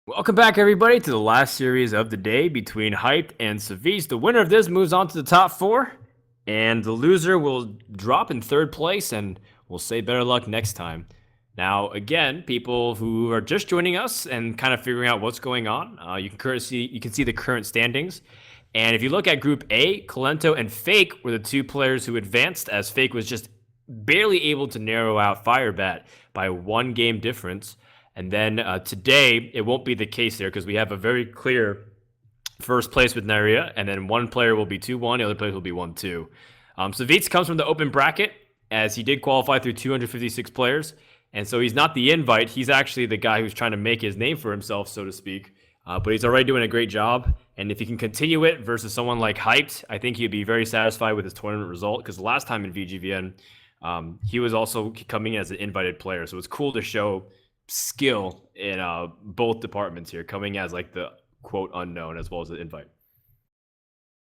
Welcome back, everybody, to the last series of the day between Hyped and Savjz. The winner of this moves on to the top four, and the loser will drop in third place, and we'll say better luck next time. Now, again, people who are just joining us and kind of figuring out what's going on, you can see the current standings. And if you look at Group A, Colento and Fake were the two players who advanced, as Fake was just barely able to narrow out Firebat by one game difference. And then today, it won't be the case there because we have a very clear first place with Naria, and then one player will be 2-1, the other player will be 1-2. Savjz comes from the open bracket, as he did qualify through 256 players, and so he's not the invite. He's actually the guy who's trying to make his name for himself, so to speak. But he's already doing a great job, and if he can continue it versus someone like Hyped, I think he'd be very satisfied with his tournament result, because last time in VGVN, he was also coming in as an invited player, so it's cool to show skill in both departments here, coming as like the quote unknown as well as the invite.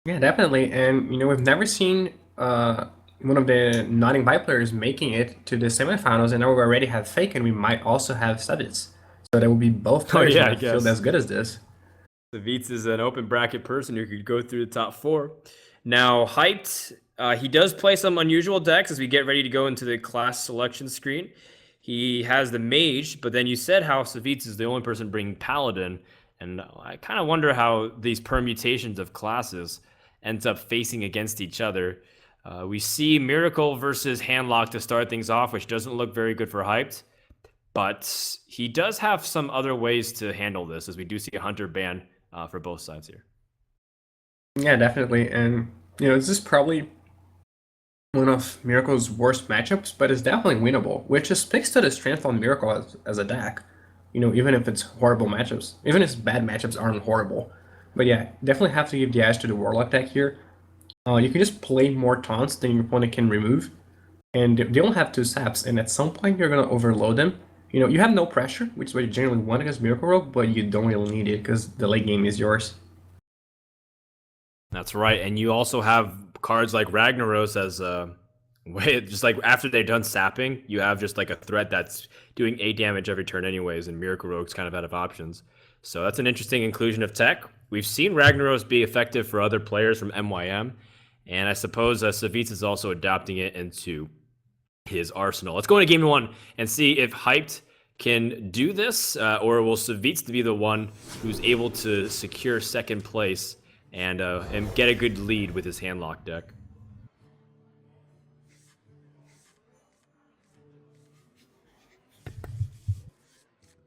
Yeah, definitely. And we've never seen one of the non-invite players making it to the semifinals, and now we already have Fake, and we might also have Savjz. So there will be both players yeah, in the field as good as this. Savjz is an open bracket person who could go through the top four. Now, Hyped, he does play some unusual decks as we get ready to go into the class selection screen. He has the Mage, but then you said how Savjz is the only person bringing Paladin, and I kind of wonder how these permutations of classes ends up facing against each other. We see Miracle versus Handlock to start things off, which doesn't look very good for Hyped, but he does have some other ways to handle this, as we do see a Hunter ban for both sides here. Yeah, definitely. And this is probably one of Miracle's worst matchups, but it's definitely winnable, which just speaks to the strength on Miracle as a deck. Even if it's horrible matchups, even if bad matchups aren't horrible. But yeah, definitely have to give the edge to the Warlock deck here. You can just play more taunts than your opponent can remove, and they don't have two saps, and at some point you're gonna overload them. You have no pressure, which is what you generally want against Miracle Rogue, but you don't really need it because the late game is yours. That's right, and you also have cards like Ragnaros as a way, just like after they're done sapping, you have just like a threat that's doing 8 damage every turn anyways, and Miracle Rogue's kind of out of options. So that's an interesting inclusion of tech. We've seen Ragnaros be effective for other players from MYM, and I suppose Savjz is also adapting it into his arsenal. Let's go into game one and see if Hyped can do this, or will Savjz be the one who's able to secure second place and get a good lead with his Handlock deck.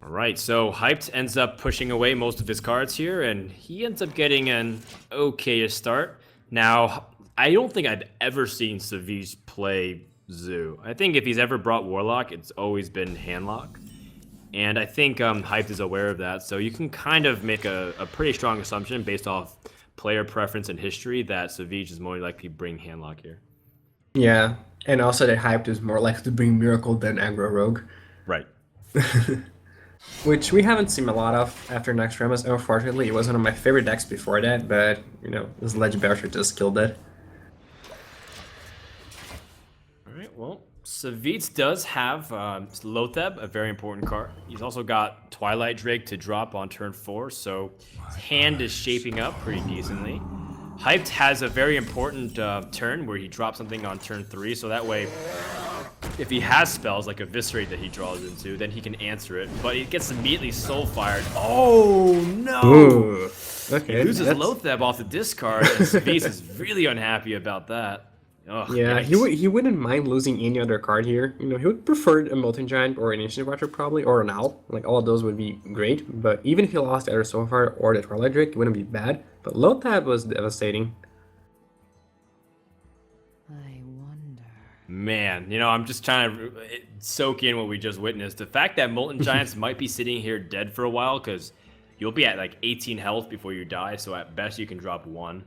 All right, so Hyped ends up pushing away most of his cards here, and he ends up getting an okay start. Now, I don't think I've ever seen Savjz play Zoo. I think if he's ever brought Warlock, it's always been Handlock. And I think Hyped is aware of that, so you can kind of make a pretty strong assumption based off player preference and history that Savjz is more likely to bring Handlock here. Yeah, and also that Hyped is more likely to bring Miracle than Aggro Rogue. Right. Which we haven't seen a lot of after Next Remus. Unfortunately, it was one of my favorite decks before that, but, this Ledge Bearer just killed it. Alright, well, Savjz does have Lotheb, a very important card. He's also got Twilight Drake to drop on turn 4, so his hand is shaping up pretty decently. Hyped has a very important turn where he drops something on turn 3, so that way, if he has spells like Eviscerate that he draws into, then he can answer it. But he gets immediately Soul Fired. Oh no! Ooh, okay, he loses Lotheb off the discard, and Savjz is really unhappy about that. Ugh, yeah, he wouldn't mind losing any other card here. He would prefer a Molten Giant or an Ancient Watcher probably, or an Owl. Like, all of those would be great, but even if he lost either Soul Fire or the Twilight Drake, it wouldn't be bad. But Lotheb was devastating. I wonder. Man, I'm just trying to soak in what we just witnessed. The fact that Molten Giants might be sitting here dead for a while, because you'll be at like 18 health before you die, so at best you can drop 1.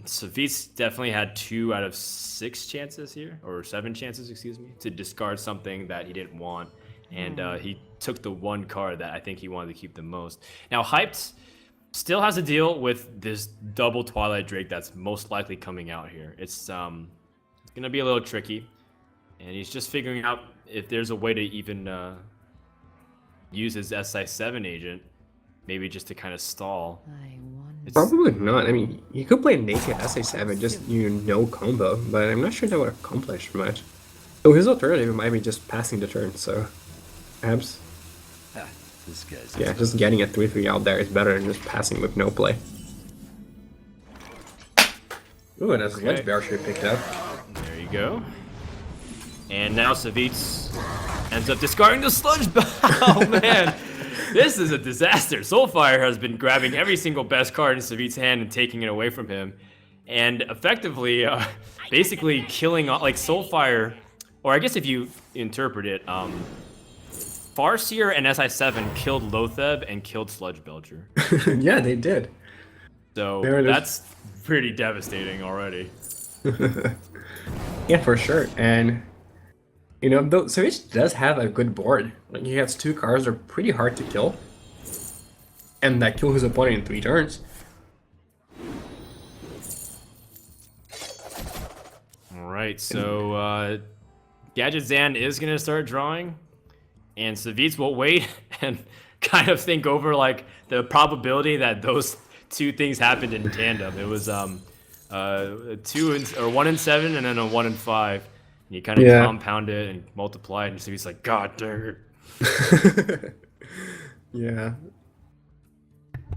Savjz definitely had 2 out of 6 chances here, or 7 chances, excuse me, to discard something that he didn't want, and he took the one card that I think he wanted to keep the most. Now, Hyped still has to deal with this double Twilight Drake that's most likely coming out here. It's gonna be a little tricky, and he's just figuring out if there's a way to even use his SI7 agent maybe just to kind of stall. I wonder. Probably not. I mean, you could play naked SA7, just no combo, but I'm not sure that would accomplish much. So his alternative might be just passing the turn. So perhaps, This guy's yeah, just getting a 3/3 out there is better than just passing with no play. Ooh, and a Sludge Belcher picked up. There you go. And now Savjz ends up discarding the Sludge. Oh man, this is a disaster. Soulfire has been grabbing every single best card in Savjz's hand and taking it away from him, and effectively, basically killing like Soulfire, or I guess if you interpret it, Farseer and SI7 killed Lotheb and killed Sludge Belcher. Yeah, they did. So There it is. that's pretty devastating already. Yeah, for sure. And you know, though Savjz does have a good board. Like he has 2 cards that are pretty hard to kill, and that kill his opponent in 3 turns. All right, so Gadget Zan is gonna start drawing, and Savjz will wait and kind of think over like the probability that those 2 things happened in tandem. It was 1 in 7 and then a 1 in 5. And you kind of compound it and multiply it, and Savjz's like, God dang it. Yeah.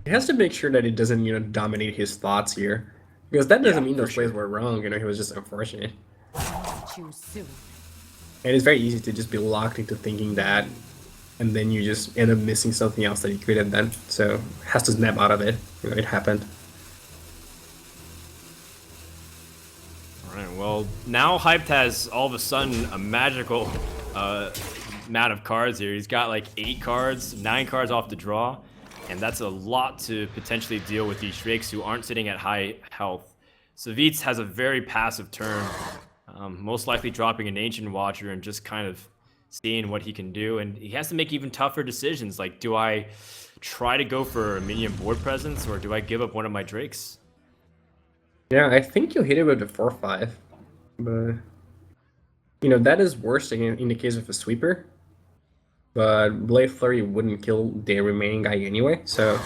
He has to make sure that it doesn't, dominate his thoughts here. Because that doesn't mean those plays were wrong, he was just unfortunate. Too soon. And it's very easy to just be locked into thinking that, and then you just end up missing something else that you could have done. So, has to snap out of it. It happened. Alright, well, now Hyped has all of a sudden a magical amount of cards here. He's got like 8 cards, 9 cards off the draw, and that's a lot to potentially deal with these Drakes who aren't sitting at high health. Savjz has a very passive turn, most likely dropping an Ancient Watcher and just kind of seeing what he can do, and he has to make even tougher decisions, like do I try to go for a minion board presence or do I give up one of my Drakes? Yeah, I think you hit it with the 4/5, but that is worse in the case of a sweeper. But Blade Flurry wouldn't kill the remaining guy anyway, so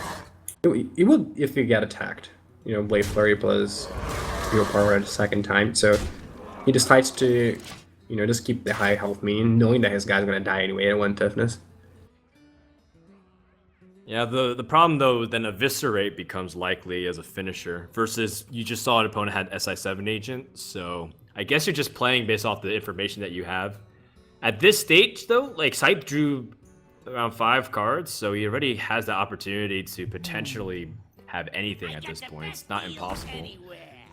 it would if you get attacked. Blade Flurry plus your power at the second time. So he decides to, just keep the high health minion, knowing that his guy's gonna die anyway at 1 toughness. Yeah, the problem though, then Eviscerate becomes likely as a finisher, versus you just saw an opponent had SI7 agent, so I guess you're just playing based off the information that you have. At this stage though, like Sype drew around 5 cards, so he already has the opportunity to potentially have anything at this point. It's not impossible.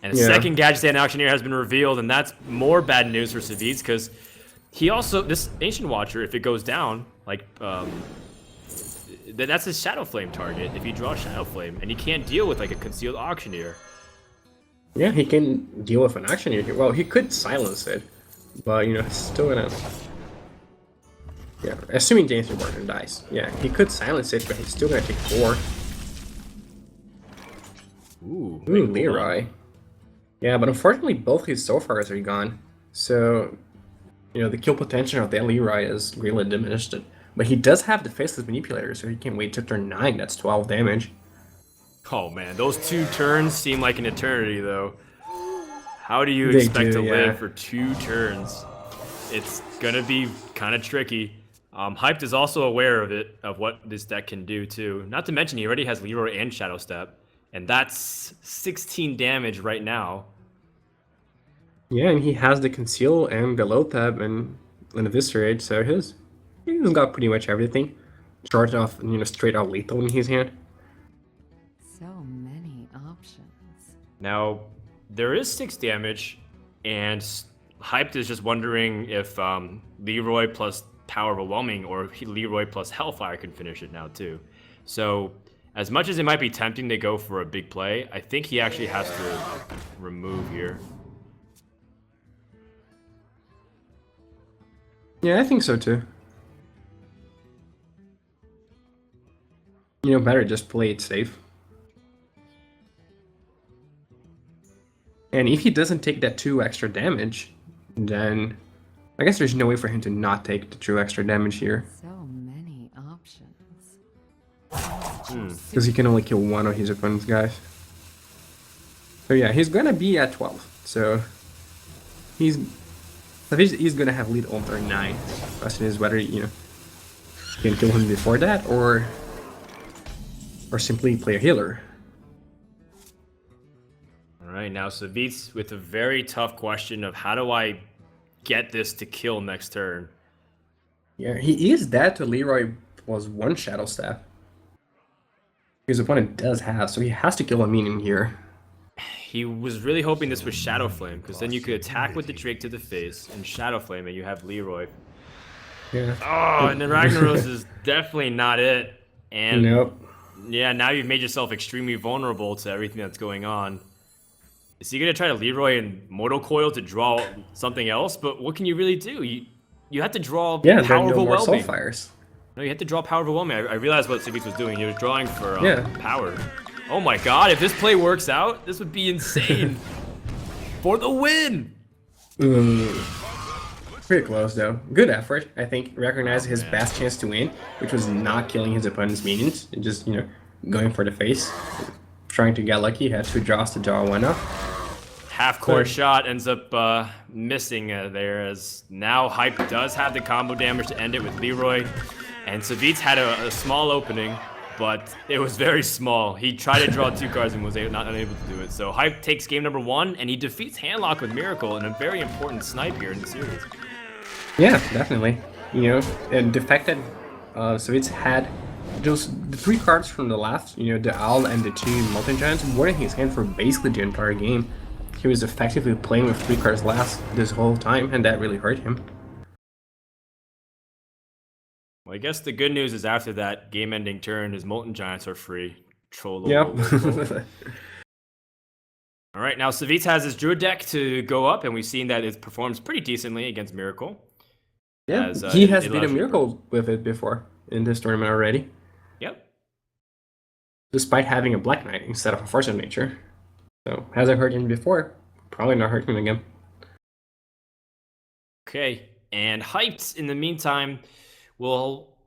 And the second Gadget Stand Auctioneer has been revealed, and that's more bad news for Savjz, because he also, this Ancient Watcher, if it goes down, like, that's his Shadow Flame target if he draws Shadow Flame, and he can't deal with like a Concealed Auctioneer. Yeah, he can deal with an Auctioneer here. Well, he could silence it, but it's still gonna. Yeah, assuming James Barton dies. Yeah, he could silence it, but he's still gonna take 4. Ooh, Leroy. Yeah, but unfortunately both his Soulfires are gone. So, the kill potential of that Leroy is greatly diminished. But he does have the Faceless Manipulator, so he can wait to turn 9. That's 12 damage. Oh man, those 2 turns seem like an eternity though. How do you expect to live for 2 turns? It's gonna be kind of tricky. Hyped is also aware of it, of what this deck can do too. Not to mention he already has Leroy and Shadow Step, and that's 16 damage right now. Yeah, and he has the Conceal and the Lotheb and an Eviscerate, so he's got pretty much everything. Short of, straight out lethal in his hand. So many options. Now, there is 6 damage, and Hyped is just wondering if Leroy plus Power Overwhelming or Leroy plus Hellfire can finish it now too. So, as much as it might be tempting to go for a big play, I think he actually has to remove here. Yeah, I think so too. Better just play it safe. And if he doesn't take that 2 extra damage, then I guess there's no way for him to not take the 2 extra damage here. So many options. because he can only kill one of his opponent's guys. So yeah, he's gonna be at 12. So he's gonna have lead on turn 9. Question is whether you can kill him before that or simply play a healer. All right, now Savjz with a very tough question of how do I get this to kill next turn? Yeah, he is dead to Leroy plus 1 Shadow Staff. His opponent does have, so he has to kill a minion here. He was really hoping this was Shadow Flame, because then you could attack with the Drake to the face and Shadow Flame, and you have Leroy. Yeah. Oh, and then Ragnaros is definitely not it. And Nope. yeah, now you've made yourself extremely vulnerable to everything that's going on. Is he gonna try to Leroy and Mortal Coil to draw something else? But what can you really do? You have to draw Yeah, Power then of no more Overwhelming. Soulfires. No, you have to draw Power of Overwhelming. I realized what Savjz was doing. He was drawing for Yeah. power. Oh my god, if this play works out, this would be insane. For the win! Pretty close though. Good effort. I think recognized his best chance to win, which was not killing his opponent's minions and just going for the face, trying to get lucky. He had 2 draws to draw 1 up. Half-court shot ends up missing there, as now Hype does have the combo damage to end it with Leroy. And Savjz had a small opening, but it was very small. He tried to draw 2 cards and was not unable to do it. So Hype takes game number 1, and he defeats Handlock with Miracle in a very important snipe here in the series. Yeah, definitely. And the fact that Savjz had the 3 cards from the left, the Owl and the 2 Multi-Giants, were in his hand for basically the entire game. He was effectively playing with 3 cards last this whole time, and that really hurt him. Well, I guess the good news is after that game-ending turn, his Molten Giants are free. Troll. Yep. All right, now Savjz has his Druid deck to go up, and we've seen that it performs pretty decently against Miracle. Yeah, As, he has it beat a allows you- Miracle with it before in this tournament already, Yep. despite having a Black Knight instead of a Force of Nature. So, has it hurt him before? Probably not hurt him again. Okay, and Hyped, in the meantime, will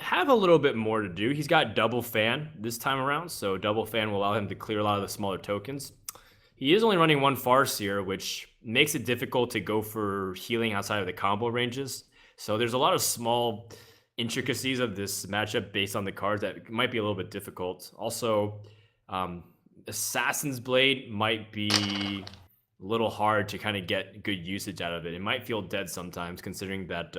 have a little bit more to do. He's got Double Fan this time around, so Double Fan will allow him to clear a lot of the smaller tokens. He is only running 1 Farseer, which makes it difficult to go for healing outside of the combo ranges. So there's a lot of small intricacies of this matchup based on the cards that might be a little bit difficult. Also, Assassin's Blade might be a little hard to kind of get good usage out of it. It might feel dead sometimes, considering that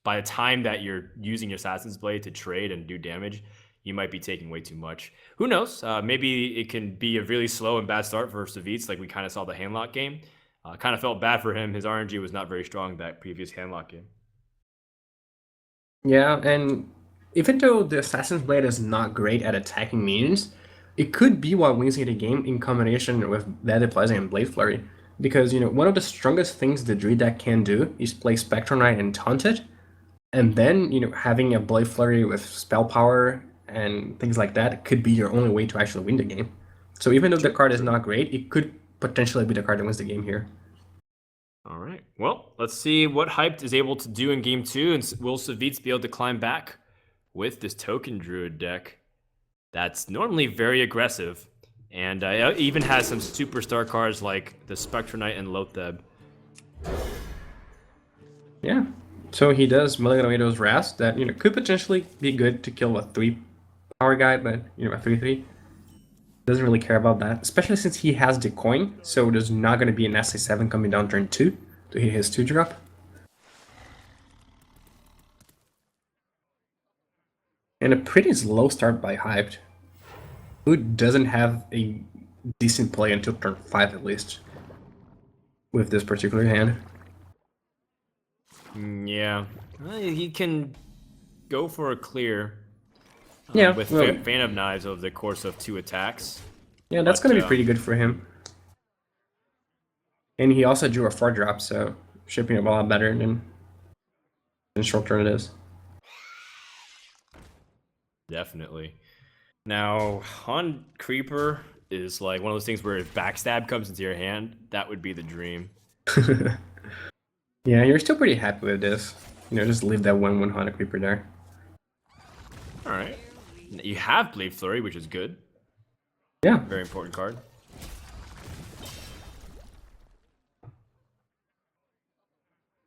by the time that you're using your Assassin's Blade to trade and do damage, you might be taking way too much. Who knows? Maybe it can be a really slow and bad start for Savjz, like we kind of saw the Handlock game. Kind of felt bad for him. His RNG was not very strong that previous Handlock game. Yeah, and even though the Assassin's Blade is not great at attacking minions, it could be what wins you the game in combination with Deadly Pleasant and Blade Flurry. Because, one of the strongest things the Druid deck can do is play Spectral Knight and taunt it, and then, having a Blade Flurry with spell power and things like that could be your only way to actually win the game. So even though the card is not great, it could potentially be the card that wins the game here. All right. Well, let's see what Hyped is able to do in game 2, and will Savjz be able to climb back with this Token Druid deck that's normally very aggressive, and even has some superstar cards like the Spectral Knight and Lotheb. Yeah. So he does Mulligan away those Wraths that, could potentially be good to kill a 3 power guy, but, a 3/3. Doesn't really care about that, especially since he has the coin, so there's not going to be an SA7 coming down turn 2 to hit his 2 drop. And a pretty slow start by Hyped, who doesn't have a decent play until turn 5 at least, with this particular hand. Yeah. He can go for a clear. Yeah, with well, Fan of Knives over the course of 2 attacks. yeah, that's But, going to be pretty good for him. And he also drew a 4 drop, so shipping it a lot better than short turn it is. Definitely. Now, Han Creeper is like one of those things where if Backstab comes into your hand, that would be the dream. Yeah, you're still pretty happy with this. Just leave that 1/1 Honda Creeper there. All right. You have Blade Flurry, which is good. Yeah. Very important card.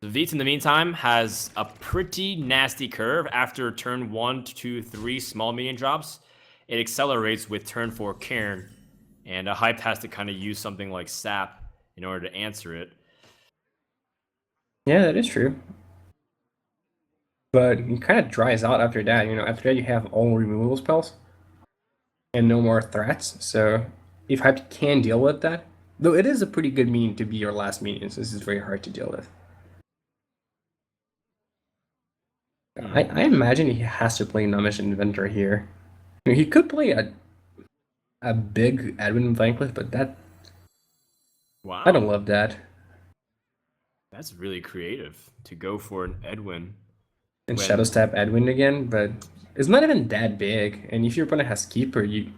Savjz, in the meantime, has a pretty nasty curve. After turn 1, 2, 3 small minion drops, it accelerates with turn 4 Cairn. And a Hype has to kind of use something like Sap in order to answer it. Yeah, that is true. But it kind of dries out after that. You know, after that you have all removal spells and no more threats. So if Hype can deal with that, though it is a pretty good minion to be your last minion, so this is very hard to deal with. I imagine he has to play Nomish Inventor here. You know, he could play a big Edwin Vanquish, but that Wow. I don't love that. That's really creative to go for an Edwin. And When- Shadow Stab Edwin again, but it's not even that big. And if your opponent has Keeper, you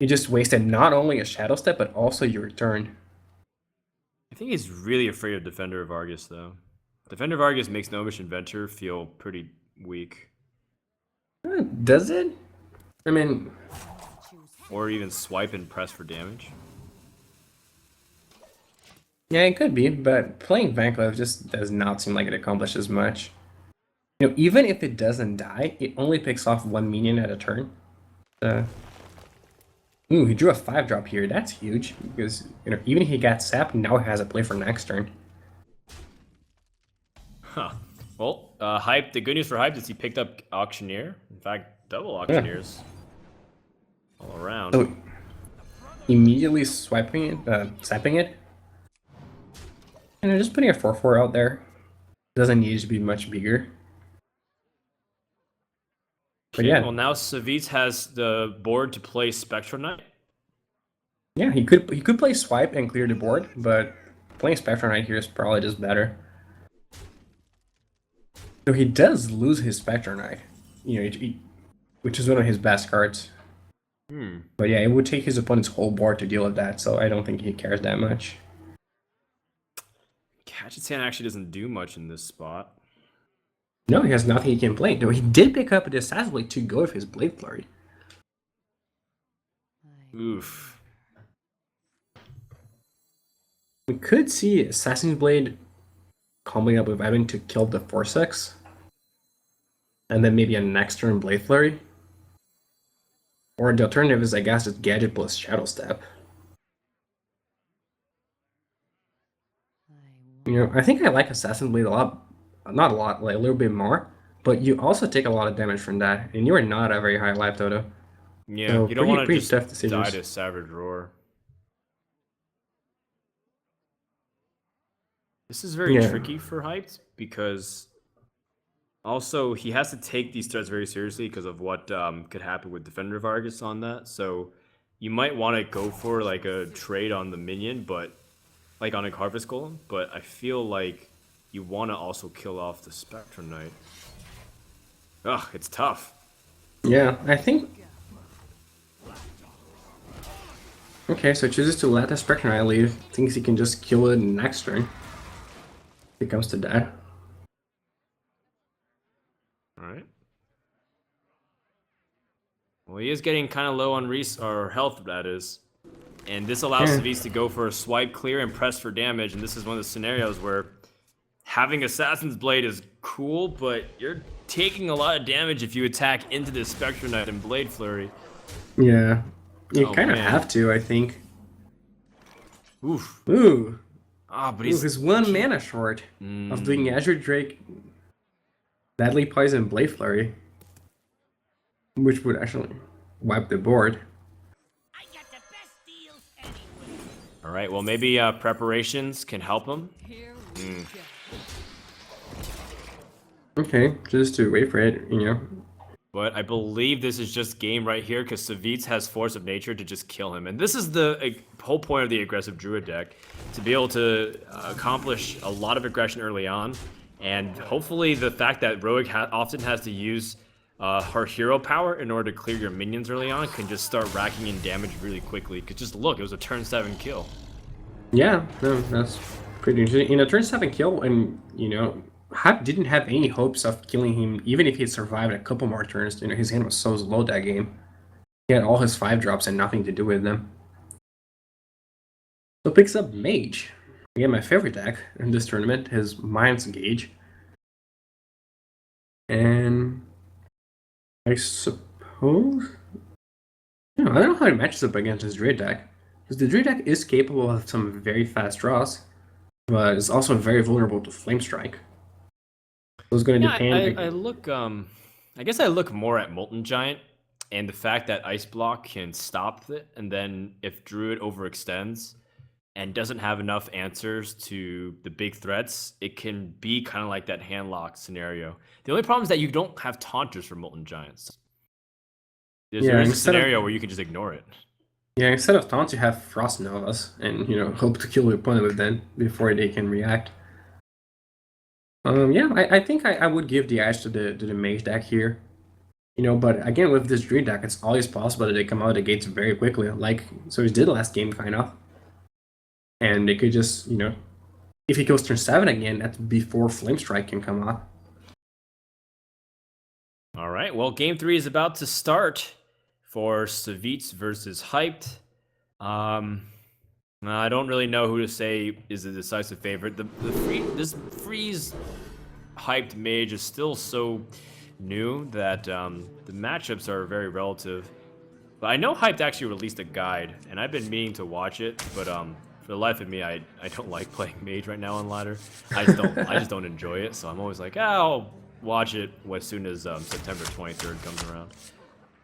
just wasted not only a Shadow Step, but also your turn. I think he's really afraid of Defender of Argus, though. Defender of Argus makes Gnomish Inventor feel pretty weak. Does it? I mean, Or even swipe and press for damage. yeah, it could be, but playing Vanquish just does not seem like it accomplishes much. You know, even if it doesn't die, it only picks off one minion at a turn. Ooh, he drew a 5-drop here. That's huge because you know even if he got Sap, now he has a play for next turn. Huh. Well, Hype. The good news for Hype is he picked up Auctioneer. In fact, double Auctioneers all around. So immediately swiping it, sapping it, and just putting a 4/4 out there. Doesn't need to be much bigger. But Okay, yeah, well now Savjz has the board to play Spectral Knight. yeah, he could play swipe and clear the board, but playing Spectrum right here is probably just better. So he does lose his Spectrum Knight, you know, which is one of his best cards. But yeah, it would take his opponent's whole board to deal with that, so I don't think he cares that much. Hatchet's Hand actually doesn't do much in this spot. No, he has nothing he can play. Though he did pick up the Assassin Blade to go with his Blade Flurry. Oof. We could see Assassin's Blade comboing up with Edwin to kill the 4/6. And then maybe a next turn Blade Flurry. Or the alternative is, I guess, just Gadget plus Shadow Step. You know, I think I like Assassin's Blade a lot. Not a lot, like a little bit more. But you also take a lot of damage from that. And you are not a very high life total. Yeah, So you don't pretty- want to pretty just tough decisions. die to Savage Roar. This is very Yeah. tricky for Hyped because also he has to take these threats very seriously because of what could happen with Defender of Argus on that. So you might want to go for like a trade on the minion, but like on a Harvest Golem. But I feel like you want to also kill off the Spectrum Knight. Ugh, it's tough. Yeah, I think. Okay, so chooses to let the Spectrum Knight leave. Thinks he can just kill it next turn. If it comes to that. All right. Well, he is getting kind of low on or health, that is. And this allows Yeah. Savjz to go for a swipe clear and press for damage. And this is one of the scenarios where having Assassin's Blade is cool, but you're taking a lot of damage if you attack into the Spectrum Knight and Blade Flurry. Yeah. You Oh, kind of man. have to, I think. Oof. Ooh. Ah, but He's one mana short of doing Azure Drake, Deadly Poison, Blade Flurry. Which would actually wipe the board. All right, well, maybe preparations can help him. Okay, just to wait for it, you know. But I believe this is just game right here because Savjz has Force of Nature to just kill him. And this is the whole point of the aggressive Druid deck, to be able to accomplish a lot of aggression early on. And hopefully the fact that Rogue often has to use her hero power in order to clear your minions early on can just start racking in damage really quickly. Because just look, it was a turn 7 kill. Yeah, no, that's pretty interesting. In a turn 7 kill, and you know, Hype didn't have any hopes of killing him, even if he had survived a couple more turns. You know, his hand was so low that game. He had all his 5 drops and nothing to do with them. So picks up Mage. Again, my favorite deck in this tournament, his Mind's Gauge. And I suppose... I don't know how it matches up against his Druid deck. Because the Druid deck is capable of some very fast draws, but it's also very vulnerable to Flame Strike. So it's going to depend... I guess I look more at Molten Giant and the fact that Ice Block can stop it, and then if Druid overextends and doesn't have enough answers to the big threats, it can be kind of like that hand lock scenario. The only problem is that you don't have taunters for Molten Giants. There is a scenario where you can just ignore it. Yeah, instead of taunts, you have Frost Novas, and hope to kill your opponent with them before they can react. Yeah, I think I would give the edge to the Mage deck here. But again, with this Druid deck, it's always possible that they come out of the gates very quickly, like Savjz did last game, kind of. And they could just, if he goes turn 7 again, that's before Flame Strike can come out. All right, well, game 3 is about to start for Savjz versus Hyped. I don't really know who to say is the decisive favorite. This Freeze Hyped Mage is still so new that the matchups are very relative. But I know Hyped actually released a guide, and I've been meaning to watch it, but for the life of me, I don't like playing Mage right now on ladder. I just don't enjoy it, so I'm always like, I'll watch it as soon as September 23rd comes around.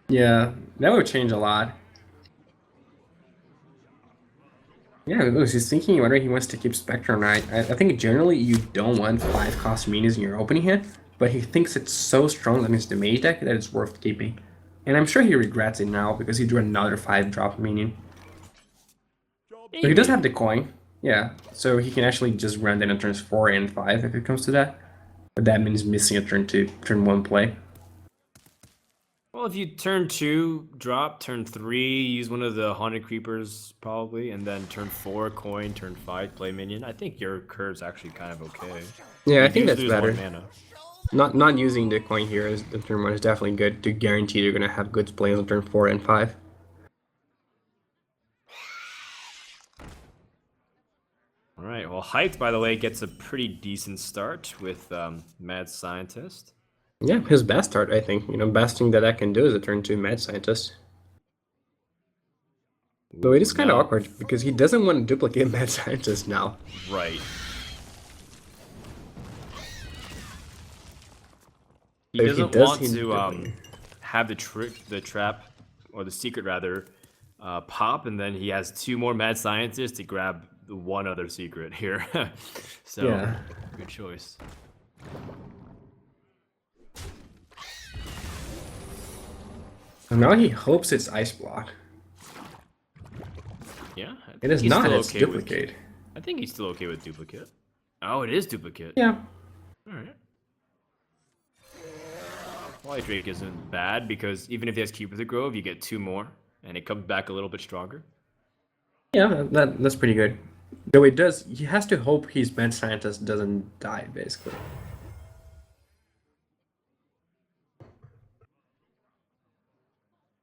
Yeah, that would change a lot. Yeah, he's thinking whether he wants to keep Spectre or not. I think generally you don't want 5 cost minions in your opening hand, but he thinks it's so strong against the Mage deck that it's worth keeping. And I'm sure he regrets it now because he drew another 5-drop minion. So he does have the coin, yeah, so he can actually just run in on turns 4 and 5 if it comes to that. But that means missing a turn 1 play. Well, if you turn 2, drop, turn 3, use one of the Haunted Creepers probably, and then turn 4, coin, turn 5, play minion, I think your curve's actually kind of okay. Yeah, I think that's lose better. 1 mana. Not using the coin here as the turn 1 is definitely good to guarantee you're going to have good plays on turn 4 and 5. Alright, well, Hyped, by the way, gets a pretty decent start with Mad Scientist. Yeah, his best start, I think. Best thing that I can do is a turn 2 Mad Scientist. Though it is kind of awkward because he doesn't want to duplicate Mad Scientist now. Right. He If doesn't does, want he to definitely- have the trap, or the secret rather, pop, and then he has 2 more Mad Scientists to grab the one other secret here. So, Yeah. good choice. And now he hopes it's Ice Block. Yeah. I It think is he's not, still it's okay Duplicate. I think he's still okay with Duplicate. Oh, it is Duplicate. Yeah. Alright. White Drake isn't bad because even if he has Keep of the Grove, you get 2 more, and it comes back a little bit stronger. Yeah, that's pretty good. Though it does, he has to hope his Mad Scientist doesn't die, basically.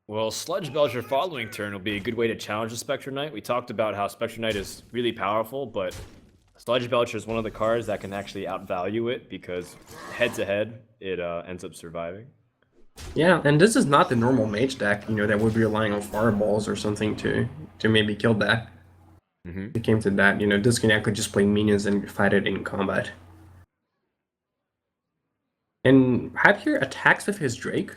Well, Sludge Belcher following turn will be a good way to challenge the Spectre Knight. We talked about how Spectre Knight is really powerful, but Sludge Belcher is one of the cards that can actually outvalue it because head-to-head, it ends up surviving. Yeah, and this is not the normal Mage deck, that would be relying on fireballs or something to maybe kill that. If it came to that, this can actually just play minions and fight it in combat. And Hype here attacks with his Drake.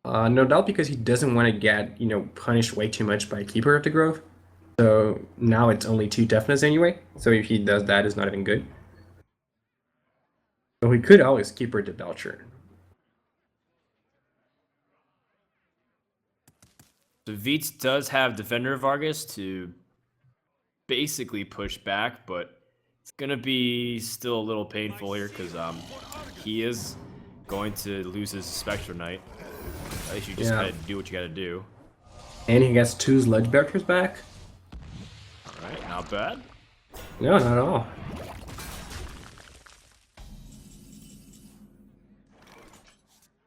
No doubt because he doesn't want to get, punished way too much by Keeper of the Grove. So now it's only 2 toughness anyway. So if he does that, it's not even good. So he could always Keeper the Belcher. So Veets does have Defender of Vargas to basically push back, but it's going to be still a little painful here because he is going to lose his Spectre Knight. At least you just gotta do what you gotta do. And he gets 2 Sludge Belchers back. Alright, not bad. No, not at all.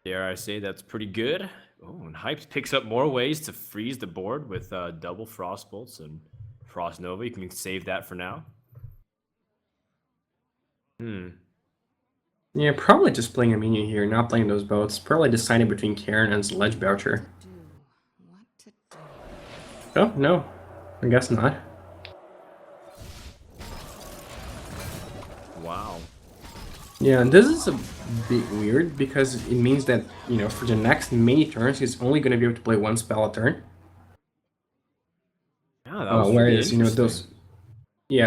Dare I say that's pretty good. Oh, and Hype picks up more ways to freeze the board with double Frost Bolts and Frost Nova. You can save that for now. Yeah, probably just playing a minion here, not playing those boats. Probably deciding between Karen and Sledge Belcher. Do what to do. Oh, no. I guess not. Wow. Yeah, and this is a bit weird because it means that, you know, for the next many turns, he's only going to be able to play one spell a turn. Yeah, that was really whereas, you know, interesting.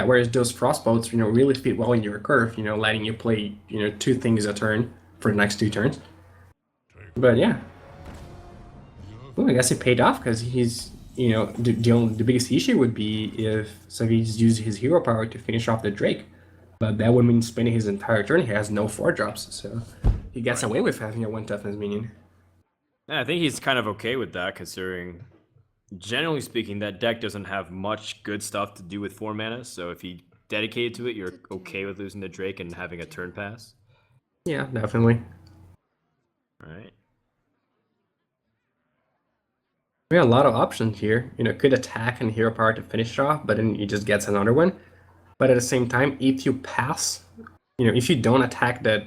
whereas those frostbolts, you know, really fit well in your curve, you know, letting you play, you know, 2 things a turn for the next 2 turns. But yeah. Well, I guess it paid off because he's, you know, the biggest issue would be if Savjz used his hero power to finish off the Drake. But that would mean spending his entire turn. He has no 4-drops, so he gets away with having a 1 toughness minion. Yeah, I think he's kind of okay with that, considering, generally speaking, that deck doesn't have much good stuff to do with 4 mana. So if he dedicated to it, you're okay with losing the Drake and having a turn pass. Yeah, definitely. All right. We have a lot of options here. You know, could attack and hero power to finish it off, but then he just gets another one. But at the same time, if you pass, you know, if you don't attack the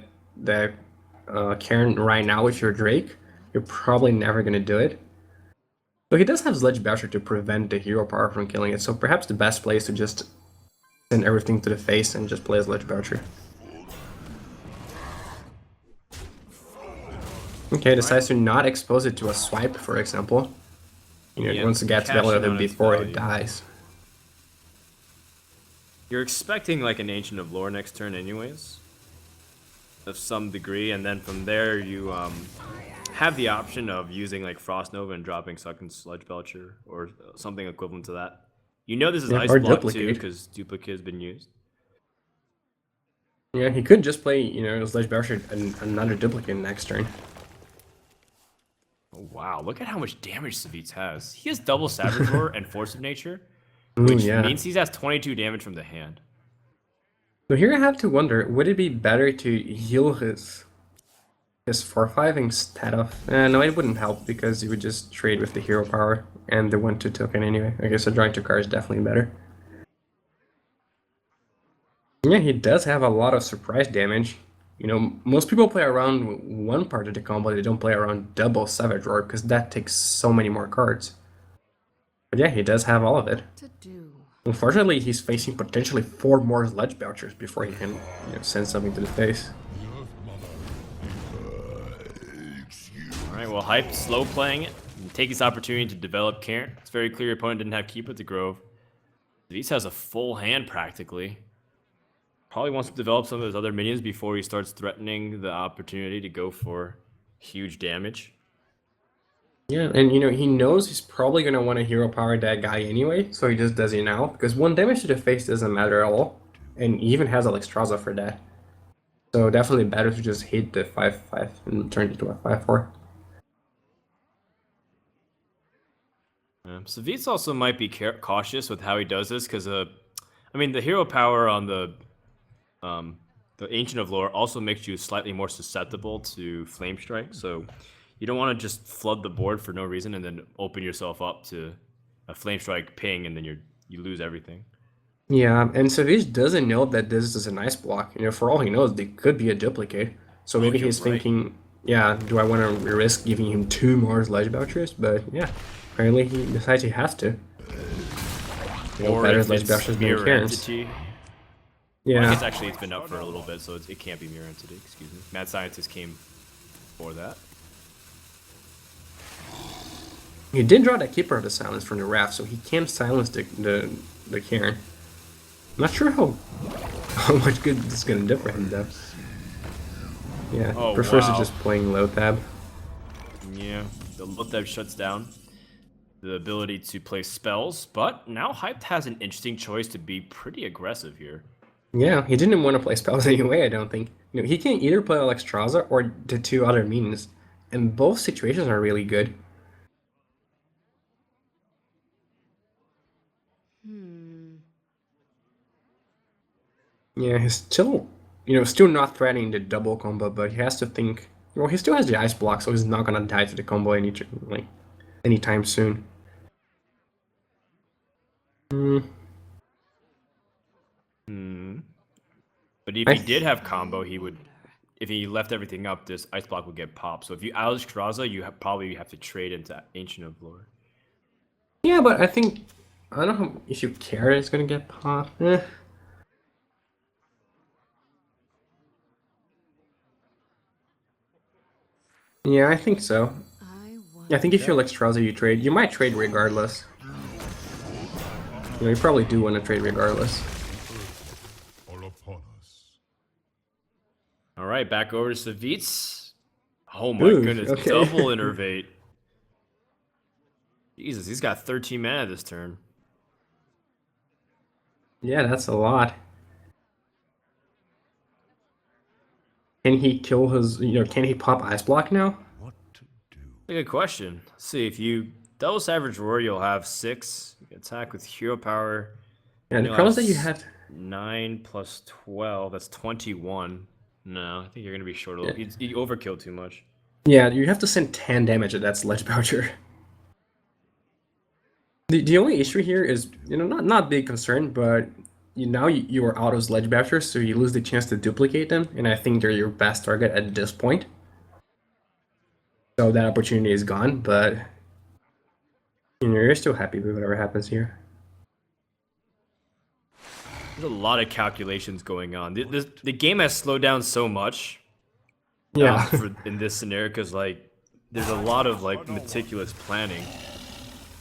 Karen right now with your Drake, you're probably never going to do it. So he does have Sledge Belcher to prevent the hero power from killing it, so perhaps the best play is to just send everything to the face and just play Sledge Belcher. Okay, decides to not expose it to a swipe, for example. You know, Yeah, once it gets cashing value of on it its before it value. dies. You're expecting like an Ancient of Lore next turn anyways, of some degree, and then from there you have the option of using like Frost Nova and dropping Sucking Sludge Belcher or something equivalent to that. You know this is Yeah, Ice or Block too, Duplicate. because Duplicate has been used. Yeah, he could just play, you know, Sledge Belcher and another Duplicate next turn. Oh, wow, look at how much damage Savjz has. He has double Savage Roar and Force of Nature, Ooh, which yeah. means he has 22 damage from the hand. So here I have to wonder, would it be better to heal his 4/5 instead of... no, it wouldn't help because he would just trade with the hero power and the 1/2 token anyway. I guess a drawing 2 card is definitely better. Yeah, he does have a lot of surprise damage. You know, most people play around 1 part of the combo, they don't play around double Savage Roar because that takes so many more cards. But yeah, he does have all of it. To do. Unfortunately, he's facing potentially 4 more Sledge Belchers before he can, you know, send something to the face. Alright, well, Hype slow playing it and take his opportunity to develop Karen. It's very clear your opponent didn't have Keep with the Grove. Savjz has a full hand practically. Probably wants to develop some of his other minions before he starts threatening the opportunity to go for huge damage. Yeah, and you know, he knows he's probably going to want to hero power that guy anyway, so he just does it now, because 1 damage to the face doesn't matter at all, and he even has Alexstrasza for that. So definitely better to just hit the 5/5 and turn it to a 5/4. Savjz also might be cautious with how he does this, because I mean, the hero power on the Ancient of Lore also makes you slightly more susceptible to Flame Strike, so you don't want to just flood the board for no reason and then open yourself up to a Flame Strike ping and then you lose everything. Yeah, and Savjz doesn't know that this is an ice block. You know, for all he knows, they could be a duplicate. So maybe you're he's right. thinking, yeah, do I want to risk giving him 2 more Sledge Belchers? But yeah, apparently he decides he has to. You know, Or better if Sledge it's Belchers than Mirror Karen's. Entity. Yeah. Well, I guess actually it's been up for a little bit, so it can't be Mirror Entity, excuse me. Mad Scientist came before that. He did draw that Keeper of the Silence from the raft, so he can silence the Karen. I'm not sure how much good this is gonna do for him though. Yeah, Oh, prefers wow. to just playing low tab. Yeah, the Lothab shuts down the ability to play spells, but now Hyped has an interesting choice to be pretty aggressive here. Yeah, he didn't want to play spells anyway, I don't think. You know, he can either play Alexstrasza or the 2 other minions, and both situations are really good. Yeah, he's still, you know, still not threatening the double combo, but he has to think Well, he still has the ice block, so he's not gonna die to the combo anytime soon. But if he did have combo, he would. If he left everything up, this ice block would get popped. So if you Alexstrasza, you probably have to trade into Ancient of Lore. Yeah, but I think I don't know if you care it's gonna get popped. Yeah, I think so. I think if you're Alexstrasza, you trade. You might trade regardless. You probably do want to trade regardless. All right, back over to Savjz. Oh my Ooh, goodness, okay. double innervate. Jesus, he's got 13 mana this turn. Yeah, that's a lot. Can he kill his? Can he pop ice block now? What to do? A good question. Let's see, if you double Savage Roar, you'll have 6. You can attack with hero power. Yeah, the You'll problem is have that you have. 9 plus 12. That's 21. No, I think you're gonna be short a little. You overkill too much. Yeah, you have to send 10 damage at that Sledge Boucher. The only issue here is, not big concern, but now you are out of Sledge Boucher, so you lose the chance to duplicate them, and I think they're your best target at this point. So that opportunity is gone, but you're still happy with whatever happens here. There's a lot of calculations going on. The game has slowed down so much. Yeah. In this scenario, because there's a lot of meticulous planning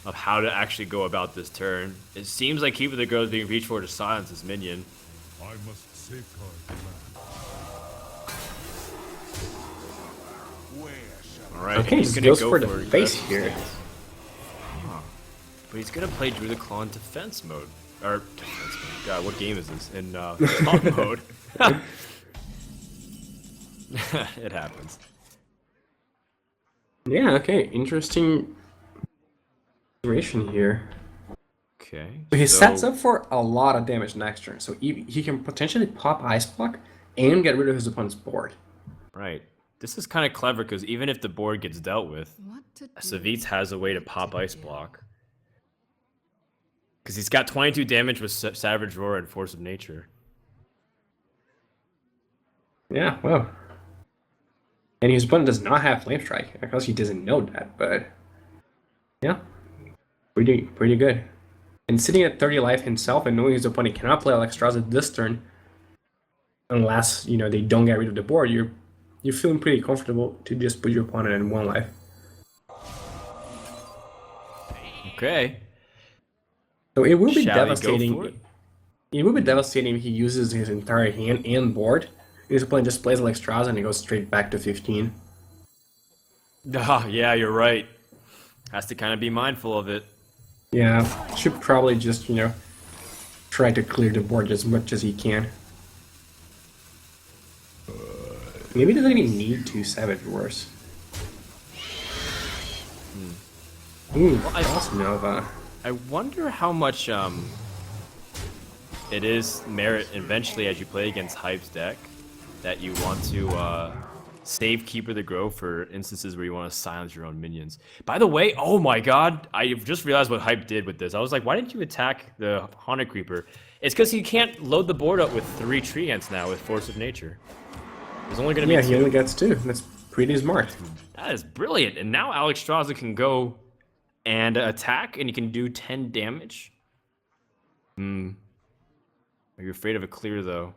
of how to actually go about this turn. It seems like Keeper the Girl is being reached for to silence his minion. I must safeguard the land. All right, Okay, he's he gonna goes go for the aggressive face here. stance. But he's gonna play Druid Claw in defense mode. Or defense mode. God, what game is this? In top mode. It happens. Yeah, okay, interesting situation here. Okay. So he sets up for a lot of damage next turn, so he can potentially pop Ice Block and get rid of his opponent's board. Right. This is kind of clever because even if the board gets dealt with, Savjz has a way to pop Ice Block. Because he's got 22 damage with Savage Roar and Force of Nature. Yeah, well. And his opponent does not have Flame Strike. Because he doesn't know that, but yeah, pretty good. And sitting at 30 life himself and knowing his opponent cannot play Alexstrasza this turn, unless they don't get rid of the board, you're feeling pretty comfortable to just put your opponent in 1 life. Okay. So it will be Shall we go devastating. for it? It would be devastating if he uses his entire hand and board. His opponent just plays Alexstrasza and he goes straight back to 15. Ah, yeah, you're right. Has to kind of be mindful of it. Yeah, should probably just, try to clear the board as much as he can. Maybe he doesn't even need 2 Savage Wars. Ooh, Frost Nova. I wonder how much it is merit eventually as you play against Hype's deck that you want to save Keeper the Grove for instances where you want to silence your own minions. By the way, oh my god, I just realized what Hype did with this. I was like, why didn't you attack the Haunted Creeper? It's because he can't load the board up with 3 tree ants now with Force of Nature. There's only going to be 2. He only gets 2. That's pretty smart. That is brilliant. And now Alexstrasza can go and attack, and he can do 10 damage. Are you afraid of a clear, though?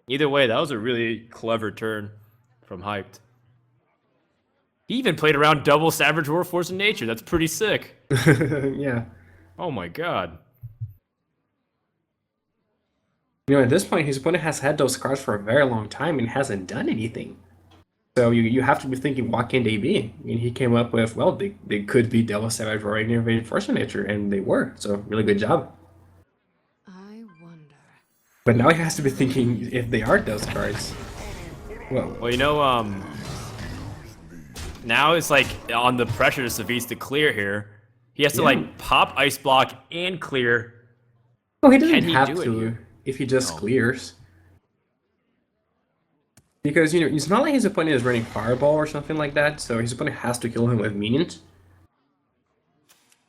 Either way, that was a really clever turn from Hyped. He even played around double Savage Roar Force of Nature. That's pretty sick. Yeah. Oh my god. At this point, his opponent has had those cards for a very long time and hasn't done anything. So you have to be thinking, what can they be? And he came up with, well, they could be Devil Savage Roar and Innovative Force of Nature, and they were. So really good job. I wonder. But now he has to be thinking if they are those cards. Well, now it's like on the pressure to Savjz to clear here. He has to pop Ice Block and clear. he doesn't Can he have do it to here? if he just clears. Because, it's not like his opponent is running Fireball or something like that, so his opponent has to kill him with minions.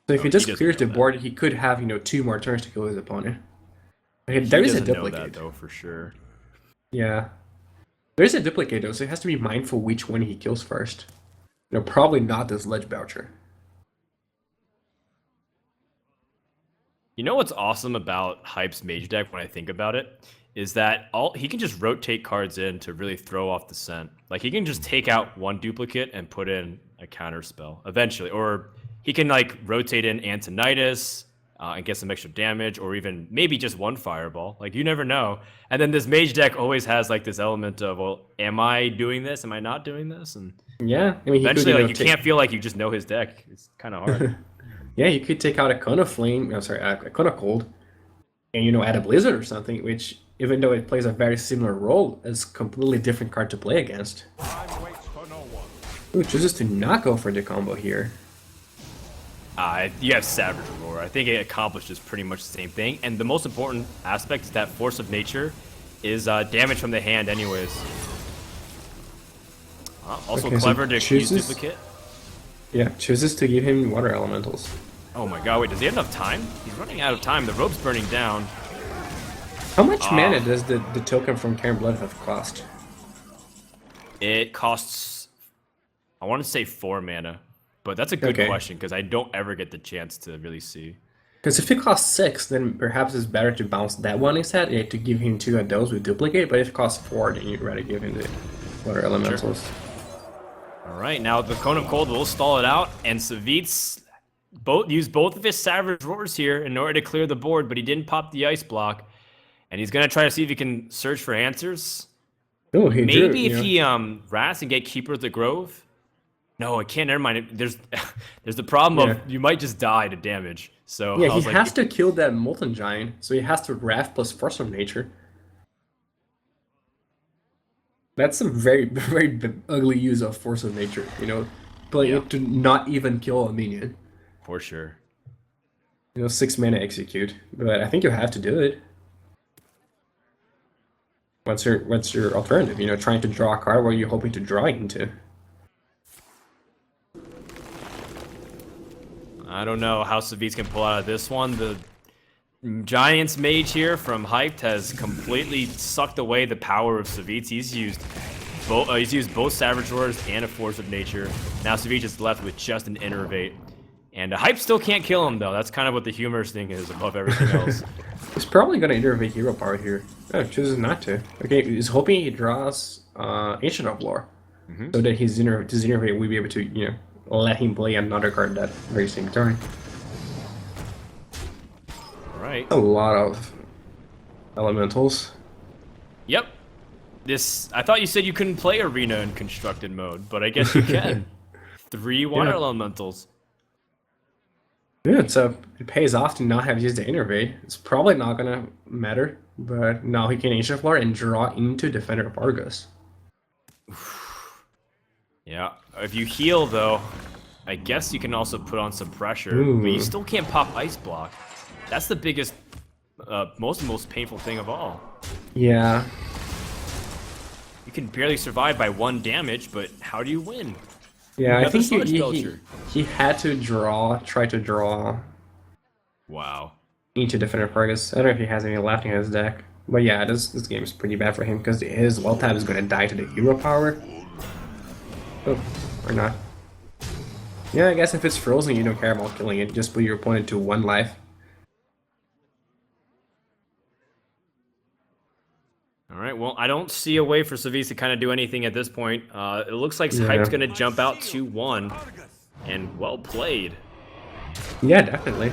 So if Oh, he he just doesn't clears know the that. board, he could have, 2 more turns to kill his opponent. Okay, He there is a doesn't know that duplicate. though for sure. Yeah. There is a duplicate though, so he has to be mindful which one he kills first. Probably not this Ledge Boucher. You know what's awesome about Hype's Mage deck when I think about it? Is that he can just rotate cards in to really throw off the scent. Like he can just take out one duplicate and put in a counter spell eventually. Or he can like rotate in Antonitis and get some extra damage, or even maybe just one fireball. Like you never know. And then this mage deck always has like this element of, well, am I doing this? Am I not doing this? And Yeah, I mean, he eventually, could, like you can't feel like you just know his deck. It's kind of hard. Yeah, you could take out a Cone of Flame, a Cone of Cold, and add a Blizzard or something, which, even though it plays a very similar role, is a completely different card to play against. Time waits for no one. Ooh, chooses to not go for the combo here. You have Savage Roar. I think it accomplishes pretty much the same thing. And the most important aspect is that Force of Nature is damage from the hand anyways. Also Okay, so clever to use chooses- duplicate. Yeah, chooses to give him Water Elementals. Oh my god, wait, does he have enough time? He's running out of time. The rope's burning down. How much mana does the token from Karen Bloodhoof cost? It costs, I want to say 4 mana. But that's a good Okay. question because I don't ever get the chance to really see. Because if it costs 6, then perhaps it's better to bounce that one instead, to give him 2 of those with duplicate, but if it costs 4, then you'd rather give him the Water Elementals. All right, now the Cone of Cold will stall it out, and Savjz used both of his Savage Roars here in order to clear the board, but he didn't pop the Ice Block. And he's going to try to see if he can search for answers. Oh, he drew, Maybe if he rats and get Keeper of the Grove. No, I can't. Never mind. There's the problem of you might just die to damage. So Yeah, I he was like, has to kill that Molten Giant, so he has to Wrath plus Force of Nature. That's a very, very ugly use of Force of Nature, playing it to not even kill a minion. for sure. 6 mana execute, but I think you have to do it. What's your alternative? Trying to draw a card, what are you hoping to draw into? I don't know how Savjz can pull out of this one. The Giants Mage here from Hyped has completely sucked away the power of Savjz. He's used both Savage Roars and a Force of Nature. Now Savjz is left with just an Innervate. And Hype still can't kill him though. That's kind of what the humorous thing is above everything else. He's probably gonna Innervate Hero Power here. Oh, chooses not to. Okay, he's hoping he draws Ancient of Lore. So that his Innervate will be able to, let him play another card that very same turn. All right. A lot of elementals. Yep. I thought you said you couldn't play Arena in constructed mode, but I guess you can. 3 Water Yeah. Elementals. Yeah, so it pays off to not have used the Innervate. It's probably not gonna matter, but now he can Ancient of Lore and draw into Defender of Argus. Yeah. If you heal though, I guess you can also put on some pressure, but you Ooh. still can't pop Ice Block. That's the biggest, most painful thing of all. Yeah. You can barely survive by 1 damage, but how do you win? Yeah, I Another think Sludge he Belcher. had to try to draw Wow. into Defender of Argus. I don't know if he has any left in his deck. But yeah, this game is pretty bad for him because his Well Tap is going to die to the Hero Power. Oh, or not. Yeah, I guess if it's frozen, you don't care about killing it. Just put your opponent to 1 life. All right, well, I don't see a way for Savjz to kind of do anything at this point. It looks like Yeah. Hype's going to jump out 2-1, and well played. Yeah, definitely.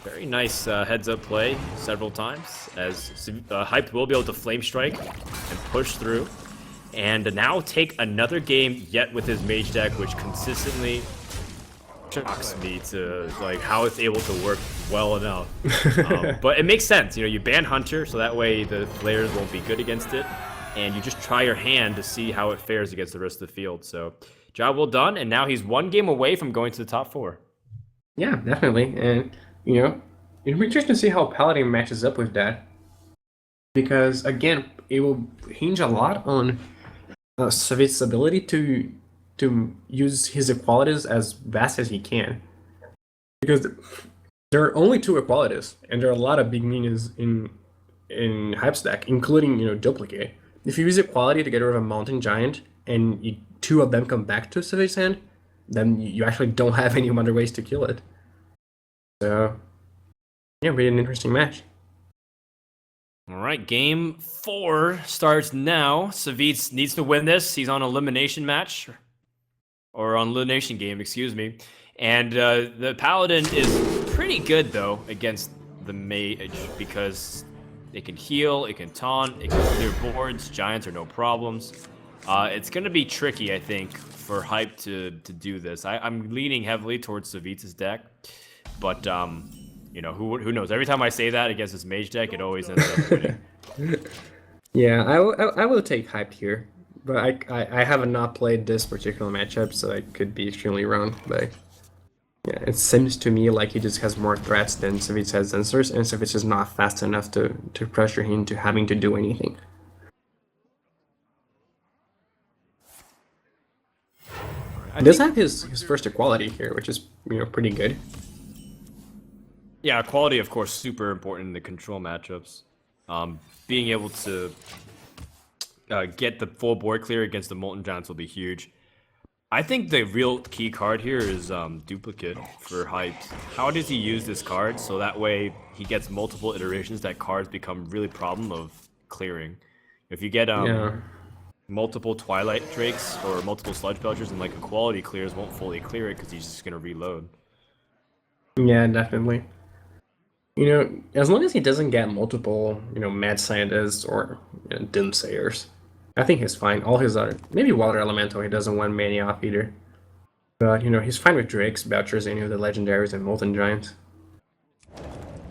Very nice heads-up play several times, as Hype will be able to Flame Strike and push through. And now take another game yet with his Mage deck, which consistently shocks me to like how it's able to work well enough. But it makes sense, you ban Hunter, so that way the players won't be good against it, and you just try your hand to see how it fares against the rest of the field. So, job well done, and now he's 1 game away from going to the top 4. Yeah, definitely. And, it'd be interesting to see how Paladin matches up with that. Because, again, it will hinge a lot on Savjz's ability to use his equalities as best as he can, because there are only 2 equalities, and there are a lot of big minions in Hype's deck, including duplicate. If you use equality to get rid of a mountain giant, and 2 of them come back to Savjz's hand, then you actually don't have any other ways to kill it. So yeah, really an interesting match. All right, game 4 starts now. Savjz needs to win this. He's on elimination match, or on elimination game, excuse me. And the Paladin is pretty good though against the Mage, because it can heal, it can taunt, it can clear boards. Giants are no problems. It's gonna be tricky, I think, for Hype to do this. I'm leaning heavily towards Savjz's deck, but who knows? Every time I say that against this Mage deck, it always ends up winning. Yeah, I will take Hype here, but I have not played this particular matchup, so I could be extremely wrong. But yeah, it seems to me like he just has more threats than Savjz has answers, and Savjz is not fast enough to pressure him to having to do anything. He does have his first equality here, which is pretty good. Yeah, quality, of course, super important in the control matchups. Being able to get the full board clear against the Molten Giants will be huge. I think the real key card here is Duplicate for Hype. How does he use this card so that way he gets multiple iterations that cards become really problem of clearing? If you get multiple Twilight Drakes or multiple Sludge Belchers and like equality clears won't fully clear it because he's just going to reload. Yeah, definitely. As long as he doesn't get multiple, Mad Scientists or Doomsayers, I think he's fine. All his other, maybe Water Elemental, he doesn't want many off either. But, he's fine with Drakes, Belchers, any of the Legendaries, and Molten Giants.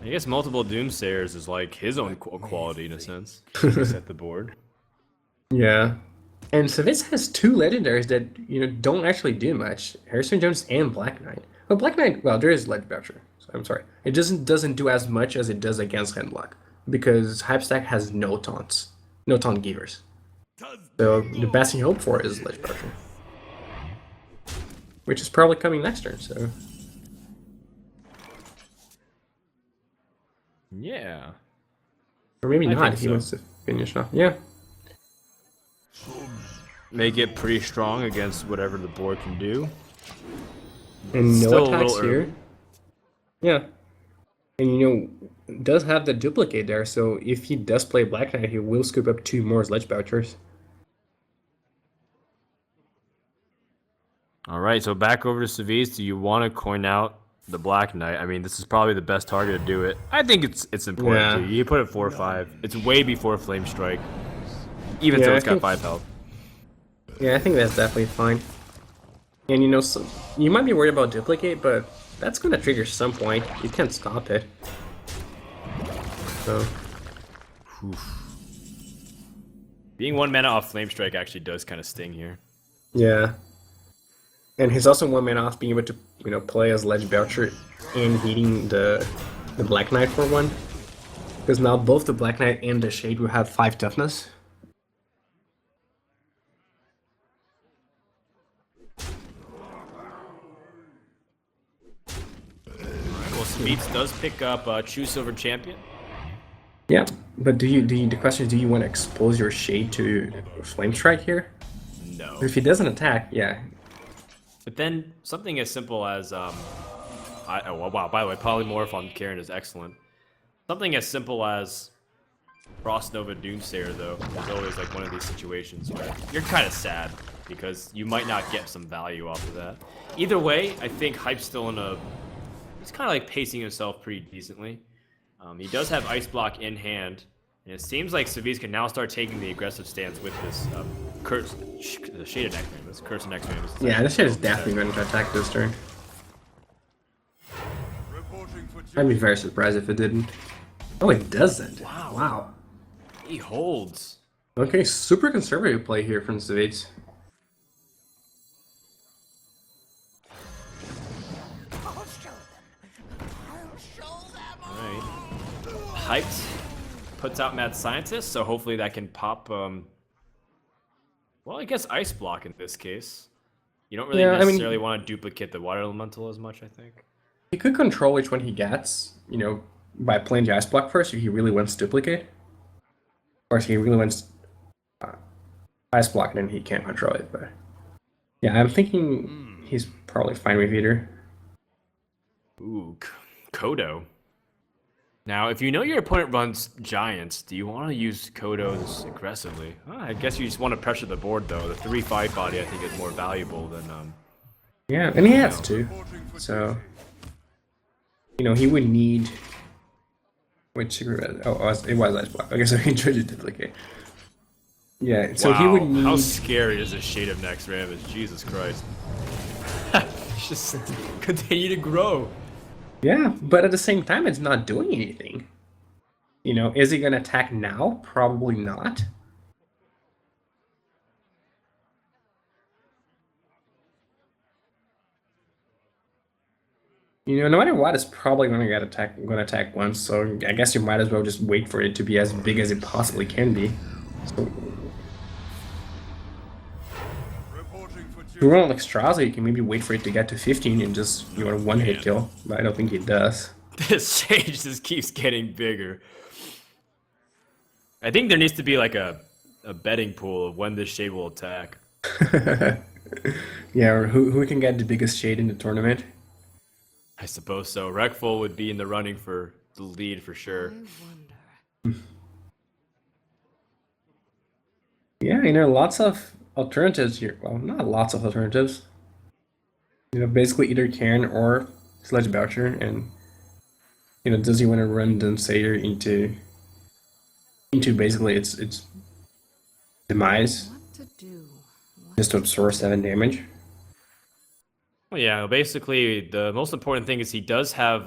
I guess multiple Doomsayers is like his own quality in a sense. Set the board. Yeah. And Savjz has 2 Legendaries that, don't actually do much. Harrison Jones and Black Knight. But Black Knight, well, there is Ledge Belcher. So I'm sorry. It doesn't do as much as it does against Handlock, because Hype Stack has no taunts. No taunt givers. So the best you hope for is Ledge Belcher, which is probably coming next turn, so. Yeah. Or maybe I not, think he so. wants to finish off. Yeah. Make it pretty strong against whatever the board can do. And Still no a attacks little here. early. Yeah. And does have the duplicate there, so if he does play Black Knight, he will scoop up 2 more Ledge Belchers. All right, so back over to Savjz. Do you want to coin out the Black Knight? I mean, this is probably the best target to do it. I think it's important Yeah. too. You put it 4/5. It's way before Flame Strike, even Yeah, though I it's got think- 5 health. Yeah, I think that's definitely fine. And so you might be worried about duplicate, but that's going to trigger some point. You can't stop it. So Being 1 mana off Flame Strike actually does kind of sting here. yeah. And he's also 1 mana off being able to play as Ledge Belcher and beating the Black Knight for 1. Because now both the Black Knight and the Shade will have 5 toughness. Well, Savjz does pick up True Silver Champion. Yeah, but the question is, do you want to expose your Shade to Flame Strike here? No. If he doesn't attack, yeah. But then something as simple as oh wow, by the way, Polymorph on Karen is excellent. Something as simple as Frost Nova Doomsayer though is always like one of these situations where you're kind of sad because you might not get some value off of that. Either way, I think Hype's still he's kind of like pacing himself pretty decently. He does have Ice Block in hand, and it seems like Savjz can now start taking the aggressive stance with this the Shaded X-Ray. Curse and X-Ray. Yeah, this Shade is definitely going to attack this turn. I'd be very surprised if it didn't. Oh, it doesn't. Wow. He holds. Okay, super conservative play here from Savjz. Alright. Hyped puts out Mad Scientist, so hopefully that can pop. Well, I guess Ice Block in this case. You don't really Yeah, I mean- necessarily want to duplicate the Water Elemental as much, I think. He could control which one he gets, you know, by playing the Ice Block first if he really wants duplicate. Or if he really wants Ice Block, then he can't control it. But yeah, I'm thinking he's probably fine with either. Ooh, Kodo. Now, if you know your opponent runs Giants, do you want to use Kodos aggressively? I guess you just want to pressure the board, though. The 3/5 body, I think, is more valuable than... Yeah, and he has to. So, you know, he would need... Which... Oh, it was Ice Block. Okay, so he tried to duplicate. Yeah, so he would need... How scary is this Shade of Next Rammus? Jesus Christ. Just continue to grow. Yeah, but at the same time, it's not doing anything. You know, is he going to attack now? Probably not. You know, no matter what, it's probably going to get attack once. So I guess you might as well just wait for it to be as big as it possibly can be. So, if you run like Straza, you can maybe wait for it to get to 15 and just, you know, one hit kill. But I don't think it does. This Shade just keeps getting bigger. I think there needs to be like a betting pool of when this Shade will attack. Yeah, or who can get the biggest Shade in the tournament? I suppose so. Rekful would be in the running for the lead for sure. I wonder. Yeah, you know, lots of alternatives here. Well, not lots of alternatives. You know, basically either Karen or Sledge Boucher, and you know, does he want to run Doomsayer into basically its demise What to do? What just to absorb 7 damage? Well, yeah, basically the most important thing is he does have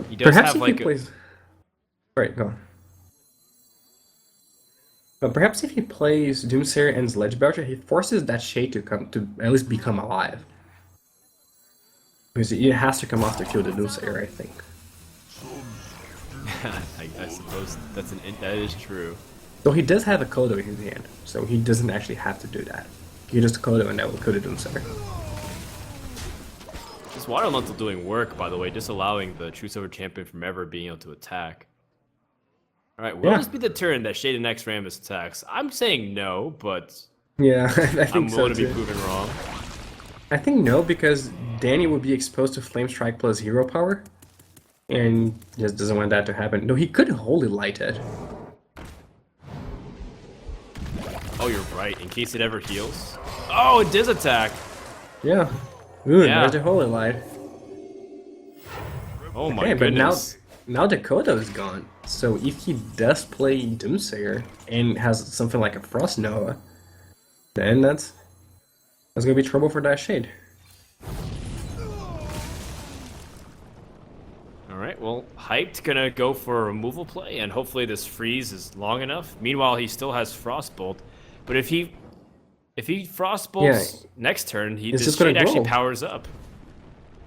he does Perhaps have if like he plays. Right, go on. But perhaps if he plays Doomsayer and Sledge Boucher, he forces that Shade to come to at least become alive. Because it has to come off to kill the Doomsayer, I think. I suppose that is true. Though he does have a Kodo in his hand, so he doesn't actually have to do that. He just Kodo and that will kill the Doomsayer. This Water Elemental doing work, by the way, disallowing the True Silver Champion from ever being able to attack. Alright, will Yeah. this be the turn that Shade of Next Rammus attacks? I'm saying no, but Yeah, I think I'm so willing to be too. proven wrong. I think no, because Danny would be exposed to Flame Strike plus hero power, and just doesn't want that to happen. No, he could Holy Light it. Oh, you're right, in case it ever heals. Oh, it does attack! Yeah. Ooh, Yeah. there's the Holy Light. Oh my Okay, but goodness. now the Kodo is gone. So if he does play Doomsayer and has something like a Frost Nova, then that's gonna be trouble for that Shade. Alright, well, Hyped gonna go for a removal play, and hopefully this freeze is long enough. Meanwhile, he still has Frostbolt. But if he Frostbolts next turn, It's this just gonna Shade actually grow. powers up.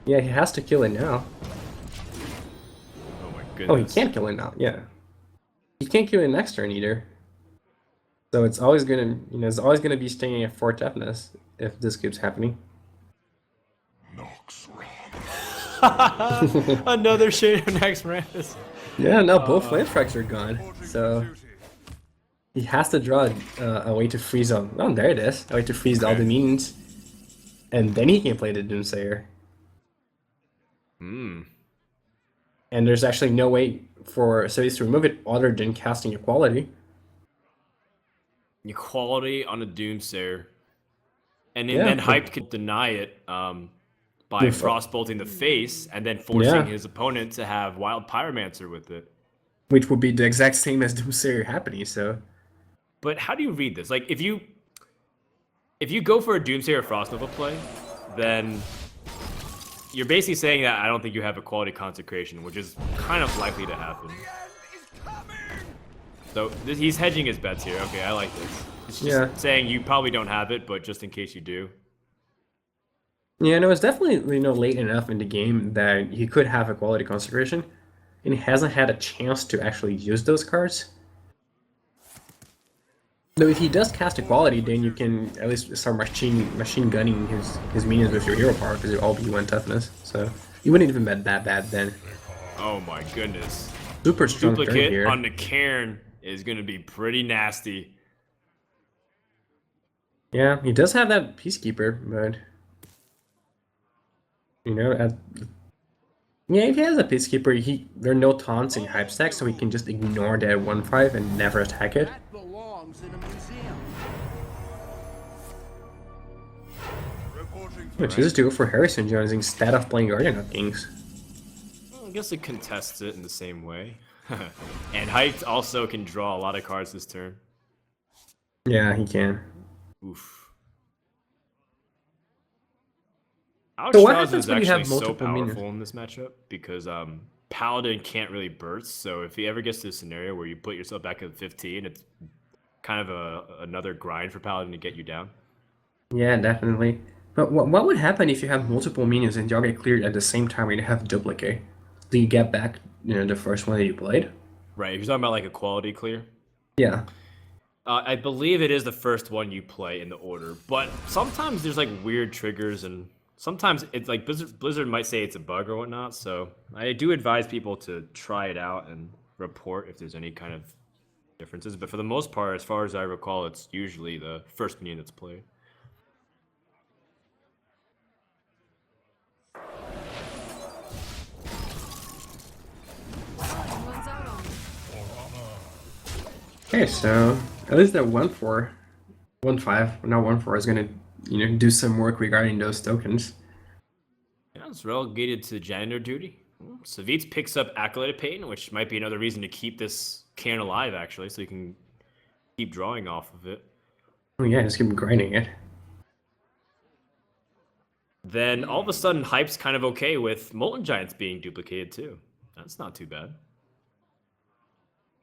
Yeah, he has to kill it now. Oh my goodness. Oh, he can't kill it now. Yeah, he can't kill it next turn either. So it's always gonna, you know, it's always gonna be staying at 4 toughness if this keeps happening. Another Shade of Next Rammus. Yeah, now both Flame Strikes are gone. So he has to draw a way to freeze them. Oh, there it is. A way to freeze all the minions. And then he can play the Doomsayer. Hmm. And there's actually no way for Savjz to remove it other than casting Equality. Equality on a Doomsayer. And Yeah, then but- Hyped could deny it by With- Frostbolting the face and then forcing Yeah. his opponent to have Wild Pyromancer with it. Which would be the exact same as Doomsayer happening, so... But how do you read this? Like, if you go for a Doomsayer or Frostnova play, then you're basically saying that I don't think you have Equality Consecration, which is kind of likely to happen. So he's hedging his bets here. Okay, I like this. It's just Yeah. saying you probably don't have it, but just in case you do. Yeah, no, it's definitely, you know, late enough in the game that he could have Equality Consecration. and he hasn't had a chance to actually use those cards. Though if he does cast Equality, then you can at least start machine gunning his minions with your hero power because you all be 1 toughness. So you wouldn't even bet that bad then. Oh my goodness. Super strong turn Duplicate here. on the Cairn is going to be pretty nasty. Yeah, he does have that Peacekeeper, but you know, yeah, if he has a Peacekeeper, there are no taunts in hype stack, so he can just ignore that 1/5 and never attack it. That belongs in a museum. Reporting He chooses to go for Harrison Jones instead of playing Guardian of Kings. Well, I guess it contests it in the same way. And Hyped also can draw a lot of cards this turn. Yeah, he can. Oof. So what Alexstrasza happens is when you actually have so multiple powerful minions? in this matchup because Paladin can't really burst. So if he ever gets to a scenario where you put yourself back at 15, it's kind of another grind for Paladin to get you down. Yeah, definitely. But what would happen if you have multiple minions and y'all get cleared at the same time and you have duplicate? Do you get back, the first one that you played? Right. If you're talking about like a quality clear, Yeah. I believe it is the first one you play in the order. But sometimes there's like weird triggers and sometimes it's like Blizzard might say it's a bug or whatnot. So I do advise people to try it out and report if there's any kind of differences. But for the most part, as far as I recall, it's usually the first minion that's played. Someone's out on me. Okay, so at least that 1/4, 1/5, not 1/4 is gonna, do some work regarding those tokens. Yeah, it's relegated to janitor duty. Savjz picks up Acolyte Pain, which might be another reason to keep this Cairn alive, actually, so you can keep drawing off of it. Oh yeah, just keep grinding it. Then all of a sudden, Hype's kind of okay with Molten Giants being duplicated too. That's not too bad.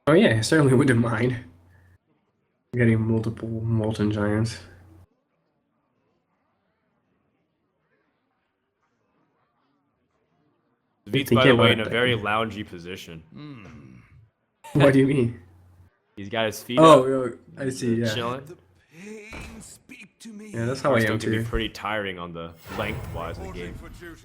Oh yeah, I certainly wouldn't mind getting multiple Molten Giants. Savjz, Thinking by the way, about in a that. very loungy position. What do you mean? He's got his feet up, Oh, I see, yeah. chilling. Pain, speak to me. Yeah, that's how I am Hearthstone can be too. pretty tiring on the lengthwise of the reporting game. for duty.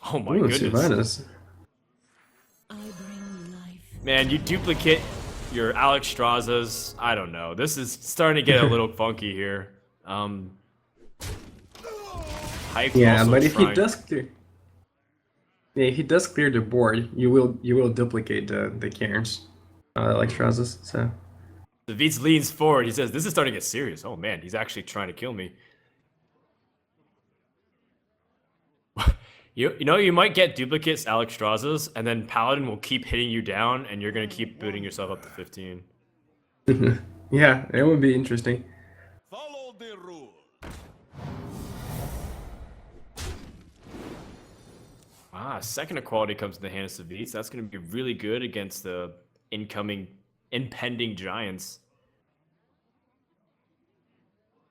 Oh my Ooh, goodness. Sylvanas. I bring life. Man, you duplicate your Alexstraza's. I don't know. This is starting to get a little funky here. Hype's Yeah, also but if he trying- does clear, yeah, if he does clear the board, you will duplicate the Cairns, like Straz's. So Savjz leans forward. He says, "This is starting to get serious." Oh man, he's actually trying to kill me. You might get duplicates Alexstrasza's, and then Paladin will keep hitting you down, and you're gonna keep booting yourself up to 15. yeah, it would be interesting. Follow the rule. Second equality comes in the hand of Savjz. That's gonna be really good against the impending giants.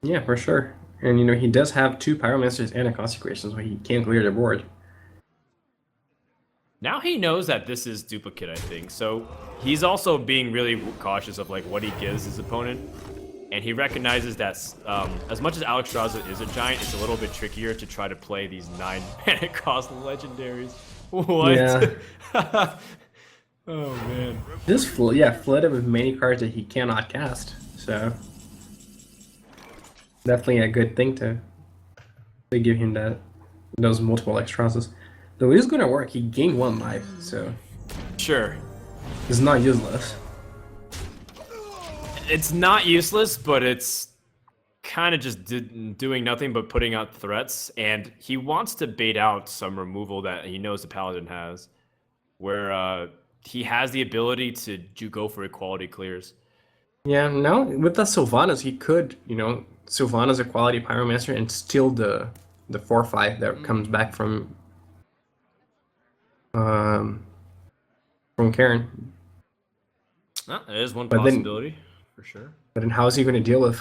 Yeah, for sure. And he does have 2 Pyromancers and a Consecration, so he can clear the board. Now he knows that this is duplicate, I think. So he's also being really cautious of like what he gives his opponent. And he recognizes that as much as Alexstrasza is a giant, it's a little bit trickier to try to play these 9 mana cost legendaries. What? Yeah. Oh man. Just flooded with many cards that he cannot cast. So definitely a good thing to give him those multiple Extrazas. Though it is gonna work. He gained 1 life, so Sure. it's not useless. It's not useless, but it's kind of just doing nothing but putting out threats. And he wants to bait out some removal that he knows the Paladin has, where he has the ability to go for equality clears. Yeah, now with the Sylvanas, he could, Sylvanas a quality Pyromancer and steal the 4/5 that comes back from Karen. That is one But then- possibility, for sure. But then how is he going to deal with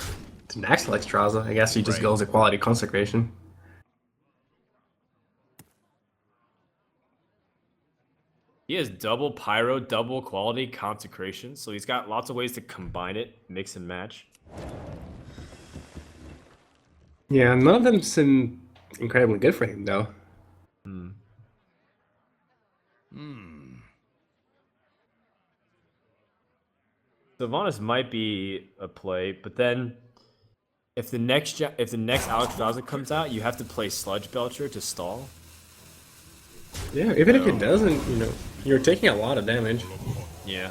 the next Alexstrasza? I guess he just Right. goes equality Consecration. He has double pyro, double quality consecration, so he's got lots of ways to combine it, mix and match. Yeah, none of them seem incredibly good for him, though. Sylvanas might be a play, but then if the next Alex comes out, you have to play Sludge Belcher to stall. Yeah, even if it doesn't, you know, you're taking a lot of damage. Yeah.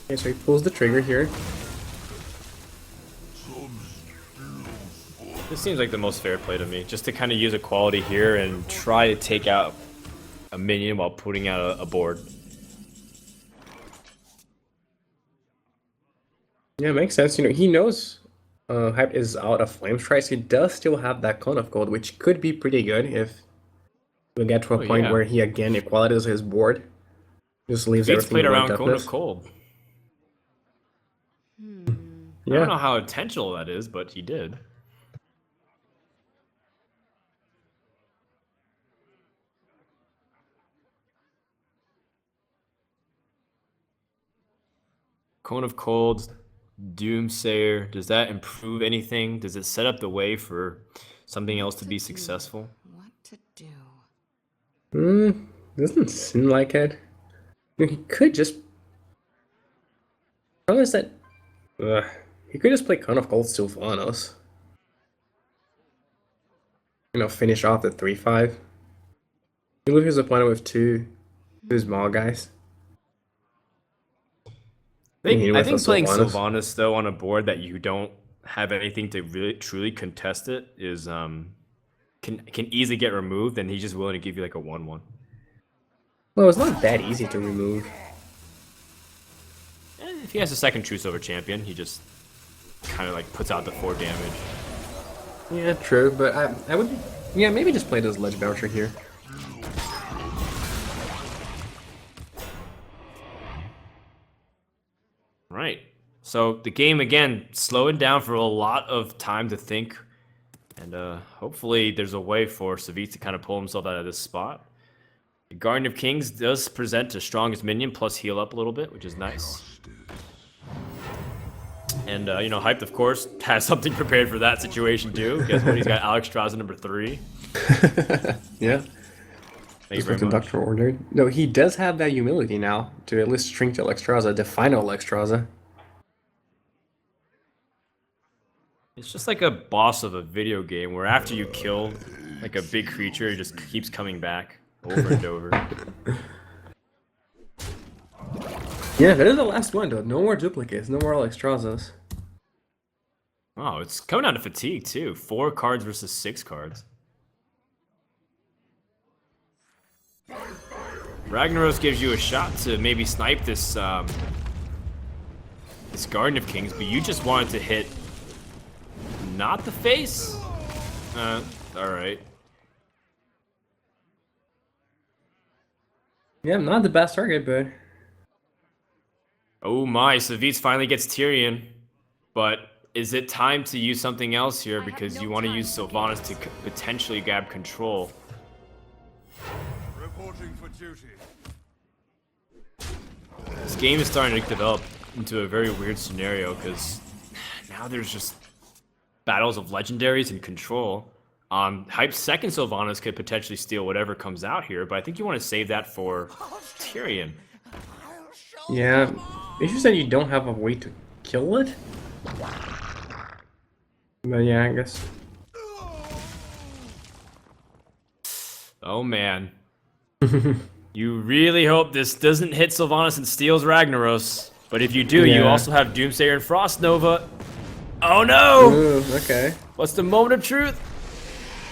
Okay, so he pulls the trigger here. This seems like the most fair play to me, just to kind of use a quality here and try to take out a minion while putting out a board. Yeah, makes sense. You know, he knows Hype is out of Flame Strikes. He does still have that Cone of Gold, which could be pretty good if we get to a point yeah. where he again equalizes his board. Just leaves He's everything played to around one Cone of toughness. Cold. I Yeah. don't know how intentional that is, but he did. Cone of Cold, Doomsayer, does that improve anything? Does it set up the way for something else to be successful? What to do? Doesn't seem like it. You know, he could just. How is that? He could just play Cone of Gold Sylvanas. You know, finish off the 3-5. He leaves his opponent with two small guys. I think playing Sylvanas though on a board that you don't have anything to really truly contest it is can easily get removed, and he's just willing to give you like a 1/1. Well, it's not that easy to remove. If he has a second Truce over champion, he just kind of like puts out the 4 damage. Yeah, true, but I would, yeah, maybe just play this Ledge Belcher here. Right. So the game again slowing down for a lot of time to think, and hopefully there's a way for Savjz to kind of pull himself out of this spot. The Guardian of Kings does present a strongest minion plus heal up a little bit, which is nice. And you know, Hyped of course has something prepared for that situation too. Guess what? He's got Alex Straza number 3. Yeah. Thank you Just very the much. Conductor ordered. No, he does have that humility now to at least shrink to Alexstrasza, the final Alexstrasza. It's just like a boss of a video game where after you kill like a big creature, it just keeps coming back over and over. Yeah, that is the last one though. No more duplicates, no more Alexstrazzas. Oh, it's coming down to fatigue too. 4 cards versus 6 cards. Ragnaros gives you a shot to maybe snipe this this Guardian of Kings, but you just wanted to hit not the face? Alright. Yeah, not the best target, but Oh my, Savjz finally gets Tyrion. But is it time to use something else here because you want to use Sylvanas to potentially grab control? Reporting for duty. This game is starting to develop into a very weird scenario because now there's just battles of legendaries and control. Hype's second Sylvanas could potentially steal whatever comes out here, but I think you want to save that for Tyrion. yeah. It's just that you don't have a way to kill it. But yeah, I guess. Oh man. You really hope this doesn't hit Sylvanas and steals Ragnaros. But if you do, you Yeah. also have Doomsayer and Frost Nova. Oh no! Ooh, okay. What's the moment of truth?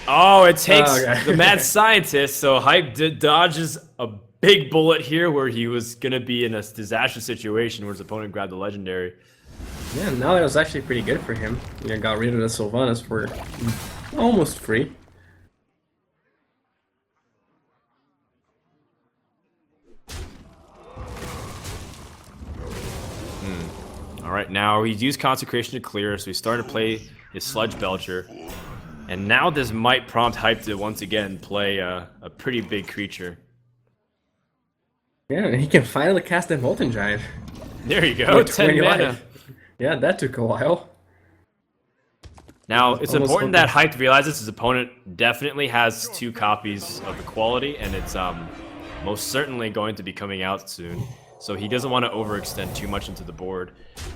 Oh, it takes okay. the mad scientist. So Hype dodges a big bullet here where he was going to be in a disastrous situation where his opponent grabbed the legendary. Yeah, now that was actually pretty good for him. You know, got rid of the Sylvanas for almost free. All right, now he's used Consecration to clear, so he's starting to play his Sludge Belcher. And now this might prompt Hype to once again play a pretty big creature. Yeah, and he can finally cast the Molten Giant. There you go, With 10 20 mana. life. Yeah, that took a while. Now, it's Almost important that hoping- Hype realizes his opponent definitely has 2 copies of the quality, and it's most certainly going to be coming out soon. So he doesn't want to overextend too much into the board.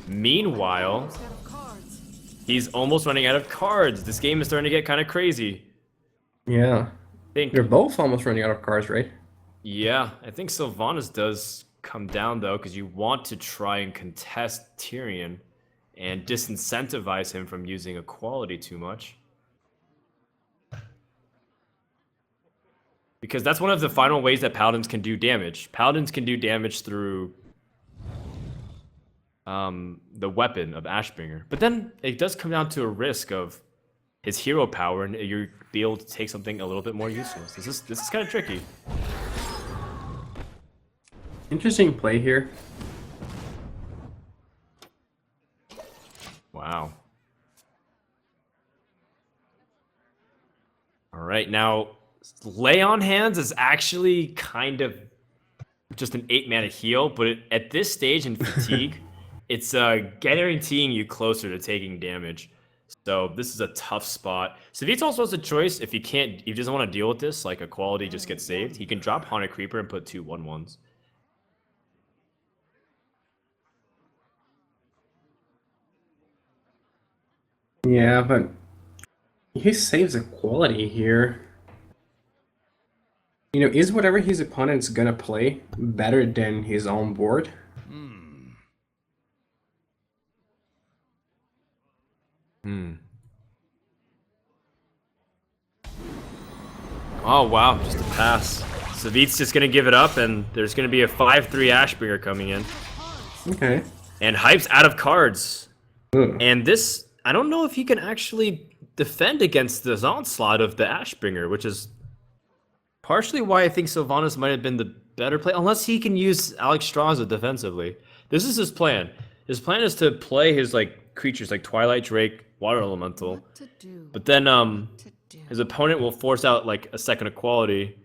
Meanwhile, Instead of cards. he's almost running out of cards. This game is starting to get kind of crazy. Yeah. I think, They're both almost running out of cards, right? yeah, I think Sylvanas does come down though, because you want to try and contest Tyrion and disincentivize him from using a quality too much. Because that's one of the final ways that Paladins can do damage. Paladins can do damage through the weapon of Ashbringer. But then it does come down to a risk of his hero power, and you'll be able to take something a little bit more useful. This is kind of tricky. Interesting play here. Wow. All right, now Lay on Hands is actually kind of just an 8-mana heal, but at this stage in Fatigue, it's guaranteeing you closer to taking damage. So this is a tough spot. Savjz also has a choice. If he doesn't want to deal with this, like a quality just gets saved, he can drop Haunted Creeper and put 2 1/1s. Yeah, but he saves a quality here. You know, is whatever his opponent's gonna play better than his own board? Oh wow, just a pass. Savjz just gonna give it up, and there's gonna be a 5/3 Ashbringer coming in. Okay. And Hype's out of cards. Ugh. And this, I don't know if he can actually defend against this onslaught of the Ashbringer, which is partially why I think Sylvanas might have been the better play, unless he can use Alexstrasza defensively. This is his plan. His plan is to play his like creatures like Twilight Drake, Water Elemental, What to do? but then To do. his opponent will force out like a second equality,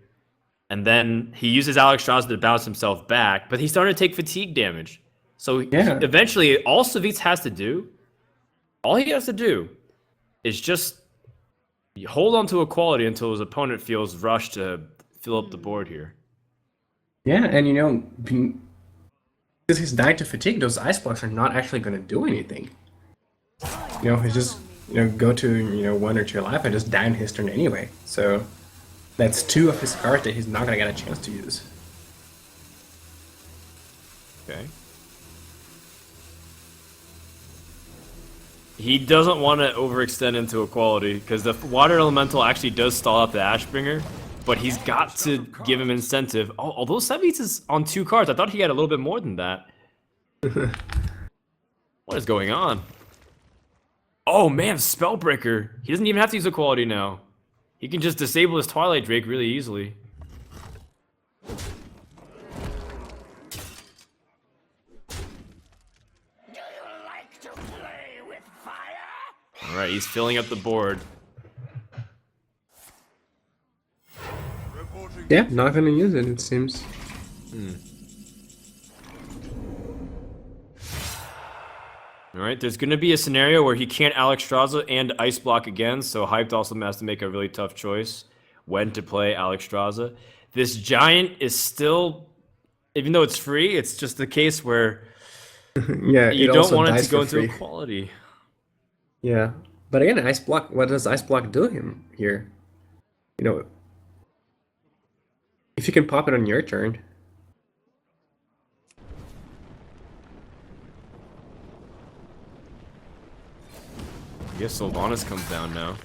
and then he uses Alexstrasza to bounce himself back, but he's starting to take fatigue damage. So Yeah. eventually, all Savjz has to do, is just hold on to equality until his opponent feels rushed to fill up the board here. Yeah, and you know, because he's dying to fatigue, those ice blocks are not actually gonna do anything. You know, he's just go to 1 or 2 life and just down his turn anyway. So that's 2 of his cards that he's not gonna get a chance to use. Okay. He doesn't want to overextend into equality because the Water Elemental actually does stall out the Ashbringer, but he's got to give him incentive. Although Savjz is on 2 cards, I thought he had a little bit more than that. What is going on? Oh man, Spellbreaker. He doesn't even have to use equality now. He can just disable his Twilight Drake really easily. Alright, he's filling up the board. Yeah, not gonna use it, it seems. Alright, there's going to be a scenario where he can't Alexstrasza and Ice Block again, so Hyped also has to make a really tough choice when to play Alexstrasza. This Giant is still, even though it's free, it's just the case where Yeah, you it don't also want it dies to go for into free. equality. Yeah, but again, ice block. What does ice block do him here? You know, if you can pop it on your turn. I guess Sylvanas comes down now.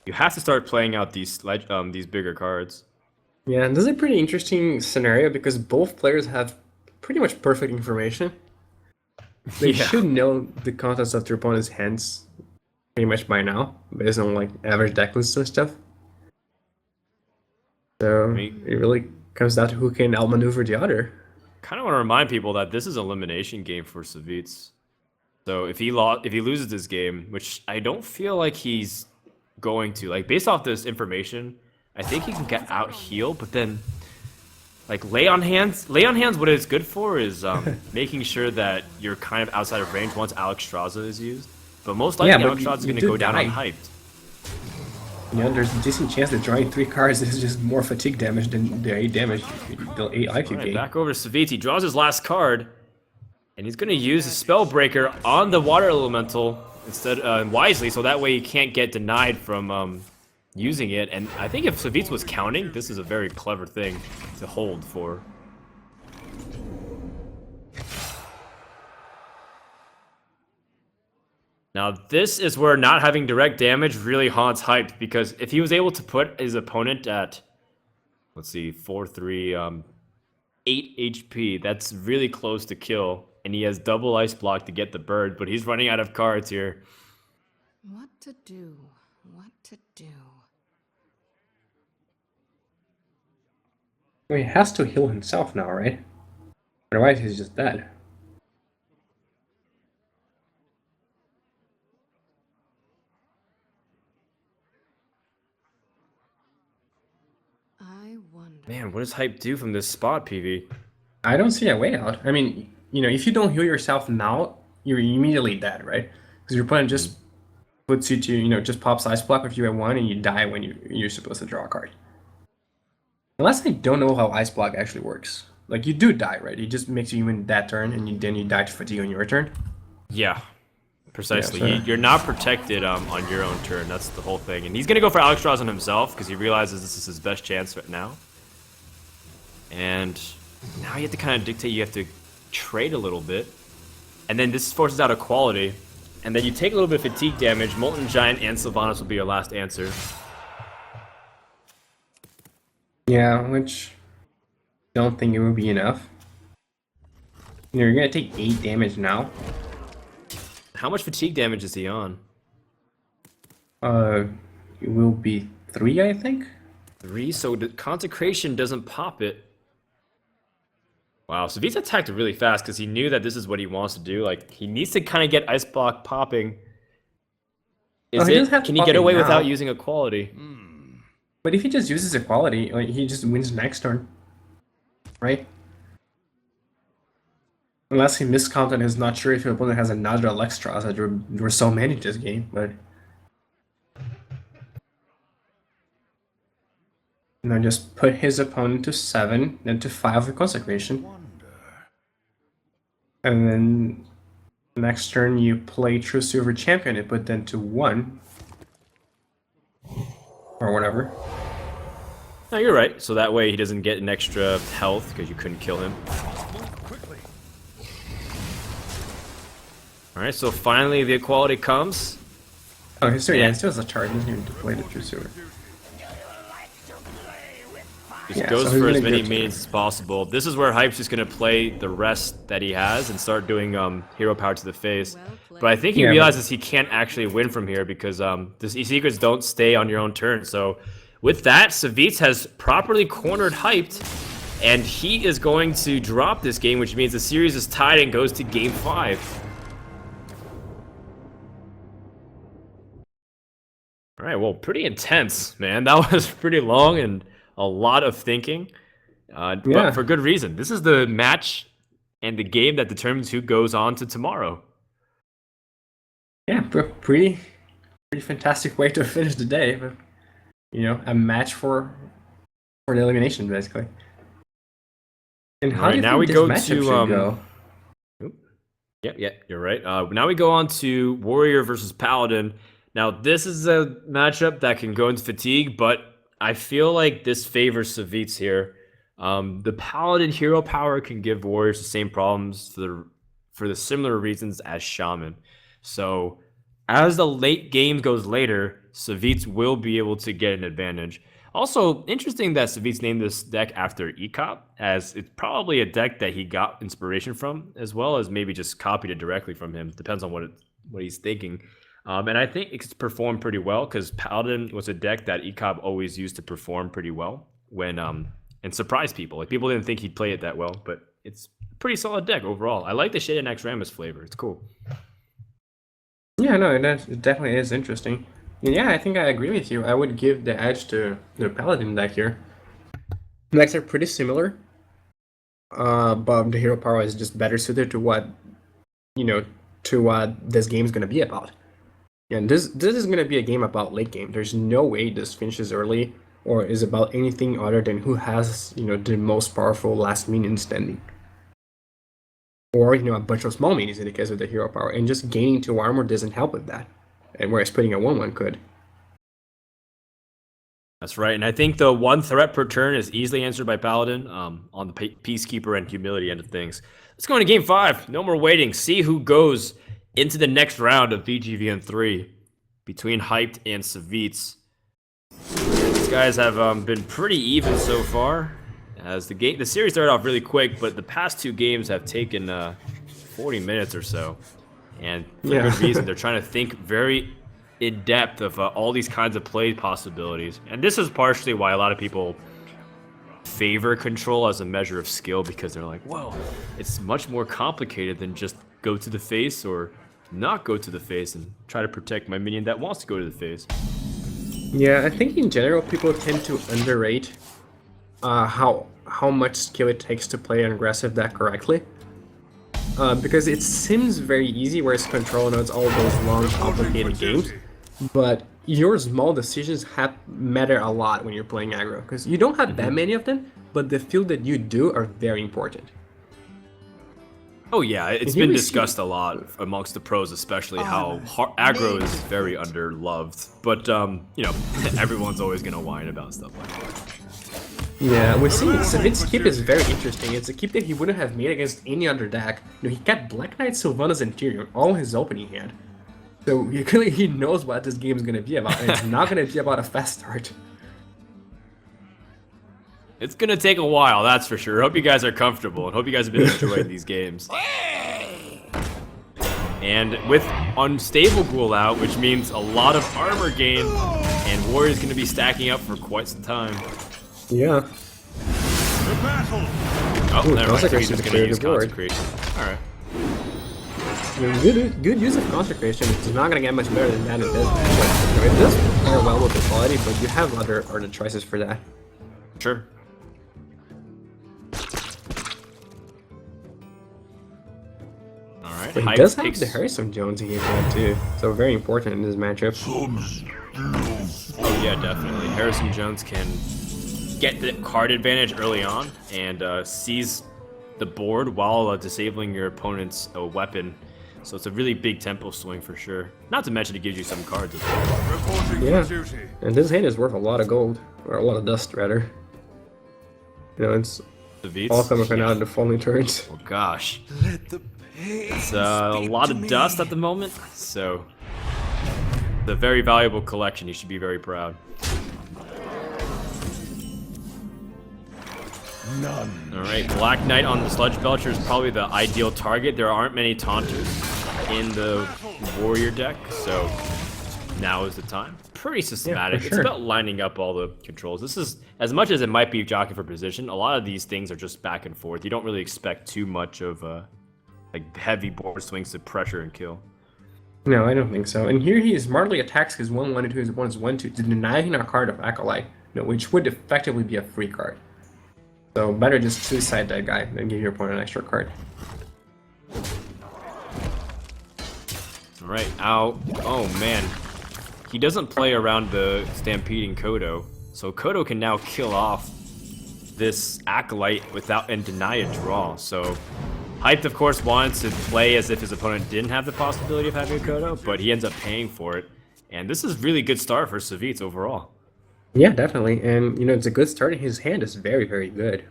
You have to start playing out these bigger cards. Yeah, and this is a pretty interesting scenario because both players have pretty much perfect information. They Yeah. should know the contents of their opponent's hands pretty much by now, based on like average deck lists and stuff. So mean- it really comes down to who can outmaneuver the other. Kind of want to remind people that this is an elimination game for Savjz. So if he loses this game, which I don't feel like he's going to. Like, based off this information, I think he can get out heal, but then, like, lay on hands, what it's good for is making sure that you're kind of outside of range once Alexstrasza is used. But most likely, but Alexstrasza is you going to do go down die. on hyped. You know, there's a decent chance that drawing 3 cards is just more fatigue damage than the 8 damage, the 8 life you All right, gain. back over to Savjz. He draws his last card, and he's going to use a Spellbreaker on the Water Elemental instead wisely, so that way he can't get denied from using it. And I think if Savjz was counting, this is a very clever thing to hold for. Now, this is where not having direct damage really haunts Hyped, because if he was able to put his opponent at, let's see, 4-3, 8 HP, that's really close to kill, and he has double Ice Block to get the bird, but he's running out of cards here. What to do? What to do? Well, he has to heal himself now, right? Otherwise, he's just dead. I wonder. Man, what does Hype do from this spot, PV? I don't see a way out. I mean, you know, if you don't heal yourself now, you're immediately dead, right? Because your opponent just puts you to, you know, just pops Ice Block if you have 1 and you die when you're supposed to draw a card. Unless I don't know how Ice Block actually works. Like, you do die, right? It just makes you win that turn, and then you die to fatigue on your turn. Yeah, precisely. Yeah, so- You're not protected on your own turn. That's the whole thing. And he's going to go for Alexstrasza on himself because he realizes this is his best chance right now. And now you have to kind of dictate, you have to trade a little bit. And then this forces out equality. And then you take a little bit of fatigue damage. Molten Giant and Sylvanas will be your last answer. Yeah, which don't think it would be enough. You know, you're gonna take 8 damage now. How much fatigue damage is he on? It will be 3, I think. 3, so the Consecration doesn't pop it. Wow, so Savjz attacked really fast because he knew that this is what he wants to do. Like, he needs to kind of get Ice Block popping. He doesn't have to Can he pop get it away now. without using equality? But if he just uses equality, like, he just wins next turn. Right? Unless he miscounted and is not sure if your opponent has another Alexstrasza. There were so many this game, but... And then just put his opponent to 7, then to 5 with Consecration. And then next turn you play True Silver Champion and put them to 1. Or whatever. No, you're right. So that way he doesn't get an extra health because you couldn't kill him. Alright, so finally the equality comes. Oh, he still, Yeah. yeah, he still has a charge. He doesn't even play the True Silver. Just Yeah, goes so he's for as gonna many go to- minions as possible. This is where Hype's just going to play the rest that he has and start doing hero power to the face. Well But I think he Yeah, but- realizes he can't actually win from here because the secrets don't stay on your own turn. So with that, Savjz has properly cornered Hyped, and he is going to drop this game, which means the series is tied and goes to game 5. All right, well, pretty intense, man. That was pretty long and a lot of thinking, Yeah. but for good reason. This is the match and the game that determines who goes on to tomorrow. Yeah, pretty fantastic way to finish the day. But, you know, a match for the elimination, basically. And how Alright, do you now think we this go matchup to, should go? Yeah, you're right. Now we go on to Warrior versus Paladin. Now, this is a matchup that can go into fatigue, but I feel like this favors Savjz here. The Paladin hero power can give Warriors the same problems for the similar reasons as Shaman. So, as the late game goes later, Savjz will be able to get an advantage. Also, interesting that Savjz named this deck after Ecop, as it's probably a deck that he got inspiration from, as well as maybe just copied it directly from him. Depends on what he's thinking. And I think it's performed pretty well because Paladin was a deck that Ecop always used to perform pretty well when and surprise people. Like, people didn't think he'd play it that well, but it's a pretty solid deck overall. I like the Shade and X Ramus flavor. It's cool. Yeah, no, it definitely is interesting. Yeah, I think I agree with you. I would give the edge to the Paladin deck here. Decks are pretty similar, but the hero power is just better suited to what to what this game's gonna be about. And this is gonna be a game about late game. There's no way this finishes early or is about anything other than who has the most powerful last minion standing, or a bunch of small minions in the case of the hero power. And just gaining 2 armor doesn't help with that, and whereas putting a 1/1 could. That's right, and I think the 1 threat per turn is easily answered by Paladin on the Peacekeeper and Humility end of things. Let's go into Game 5. No more waiting. See who goes into the next round of VGVN3 between Hyped and Savjz. These guys have been pretty even so far. As the series started off really quick, but the past 2 games have taken 40 minutes or so, and for good reason. They're trying to think very in depth of all these kinds of play possibilities, and this is partially why a lot of people favor control as a measure of skill, because they're like, well, it's much more complicated than just go to the face or not go to the face and try to protect my minion that wants to go to the face. Yeah, I think in general people tend to underrate how much skill it takes to play an aggressive deck correctly. Because it seems very easy, whereas control knows all those long, complicated games. But your small decisions matter a lot when you're playing aggro, because you don't have that many of them, but the few that you do are very important. Oh yeah, it's been discussed a lot amongst the pros, especially how aggro is very underloved. But everyone's always gonna whine about stuff like that. Yeah, we see Savjz's keep is very interesting. It's a keep that he wouldn't have made against any other deck. He kept Black Knight, Sylvanas, and Tyrion, all his opening hand. So clearly he knows what this game is going to be about, and it's not going to be about a fast start. It's going to take a while, that's for sure. Hope you guys are comfortable, and hope you guys have been enjoying these games. And with Unstable Ghoul out, which means a lot of armor gain, and Warrior's going to be stacking up for quite some time. Yeah. Oh, never mind. He's just going to use Consecration. Alright. Good use of Consecration. It's not going to get much better than that in this match. It does pair well with the quality, but you have other choices for that. Sure. Alright. But he does have the Harrison Jones in his hand too, so very important in this matchup. Oh yeah, definitely. Harrison Jones can get the card advantage early on and seize the board while disabling your opponent's weapon. So it's a really big tempo swing for sure. Not to mention it gives you some cards as well. Yeah, and this hand is worth a lot of gold, or a lot of dust rather. It's all coming out in the following turns. Oh gosh. It's a lot of dust at the moment, so the very valuable collection. You should be very proud. None. Alright, Black Knight on the Sludge Belcher is probably the ideal target. There aren't many taunters in the Warrior deck, so now is the time. Pretty systematic. Yeah, for sure. It's about lining up all the controls. This is, as much as it might be jockeying for position, a lot of these things are just back and forth. You don't really expect too much of like heavy board swings to pressure and kill. No, I don't think so. And here he smartly attacks his 1/1 into his 1/1 to deny him a card of Acolyte, which would effectively be a free card. So better just suicide that guy than give your opponent an extra card. Alright, ow. Oh man. He doesn't play around the Stampeding Kodo, so Kodo can now kill off this Acolyte and deny a draw. So Hyped, of course, wants to play as if his opponent didn't have the possibility of having a Kodo, but he ends up paying for it. And this is really good start for Savjz overall. Yeah, definitely. And, it's a good start. His hand is very, very good.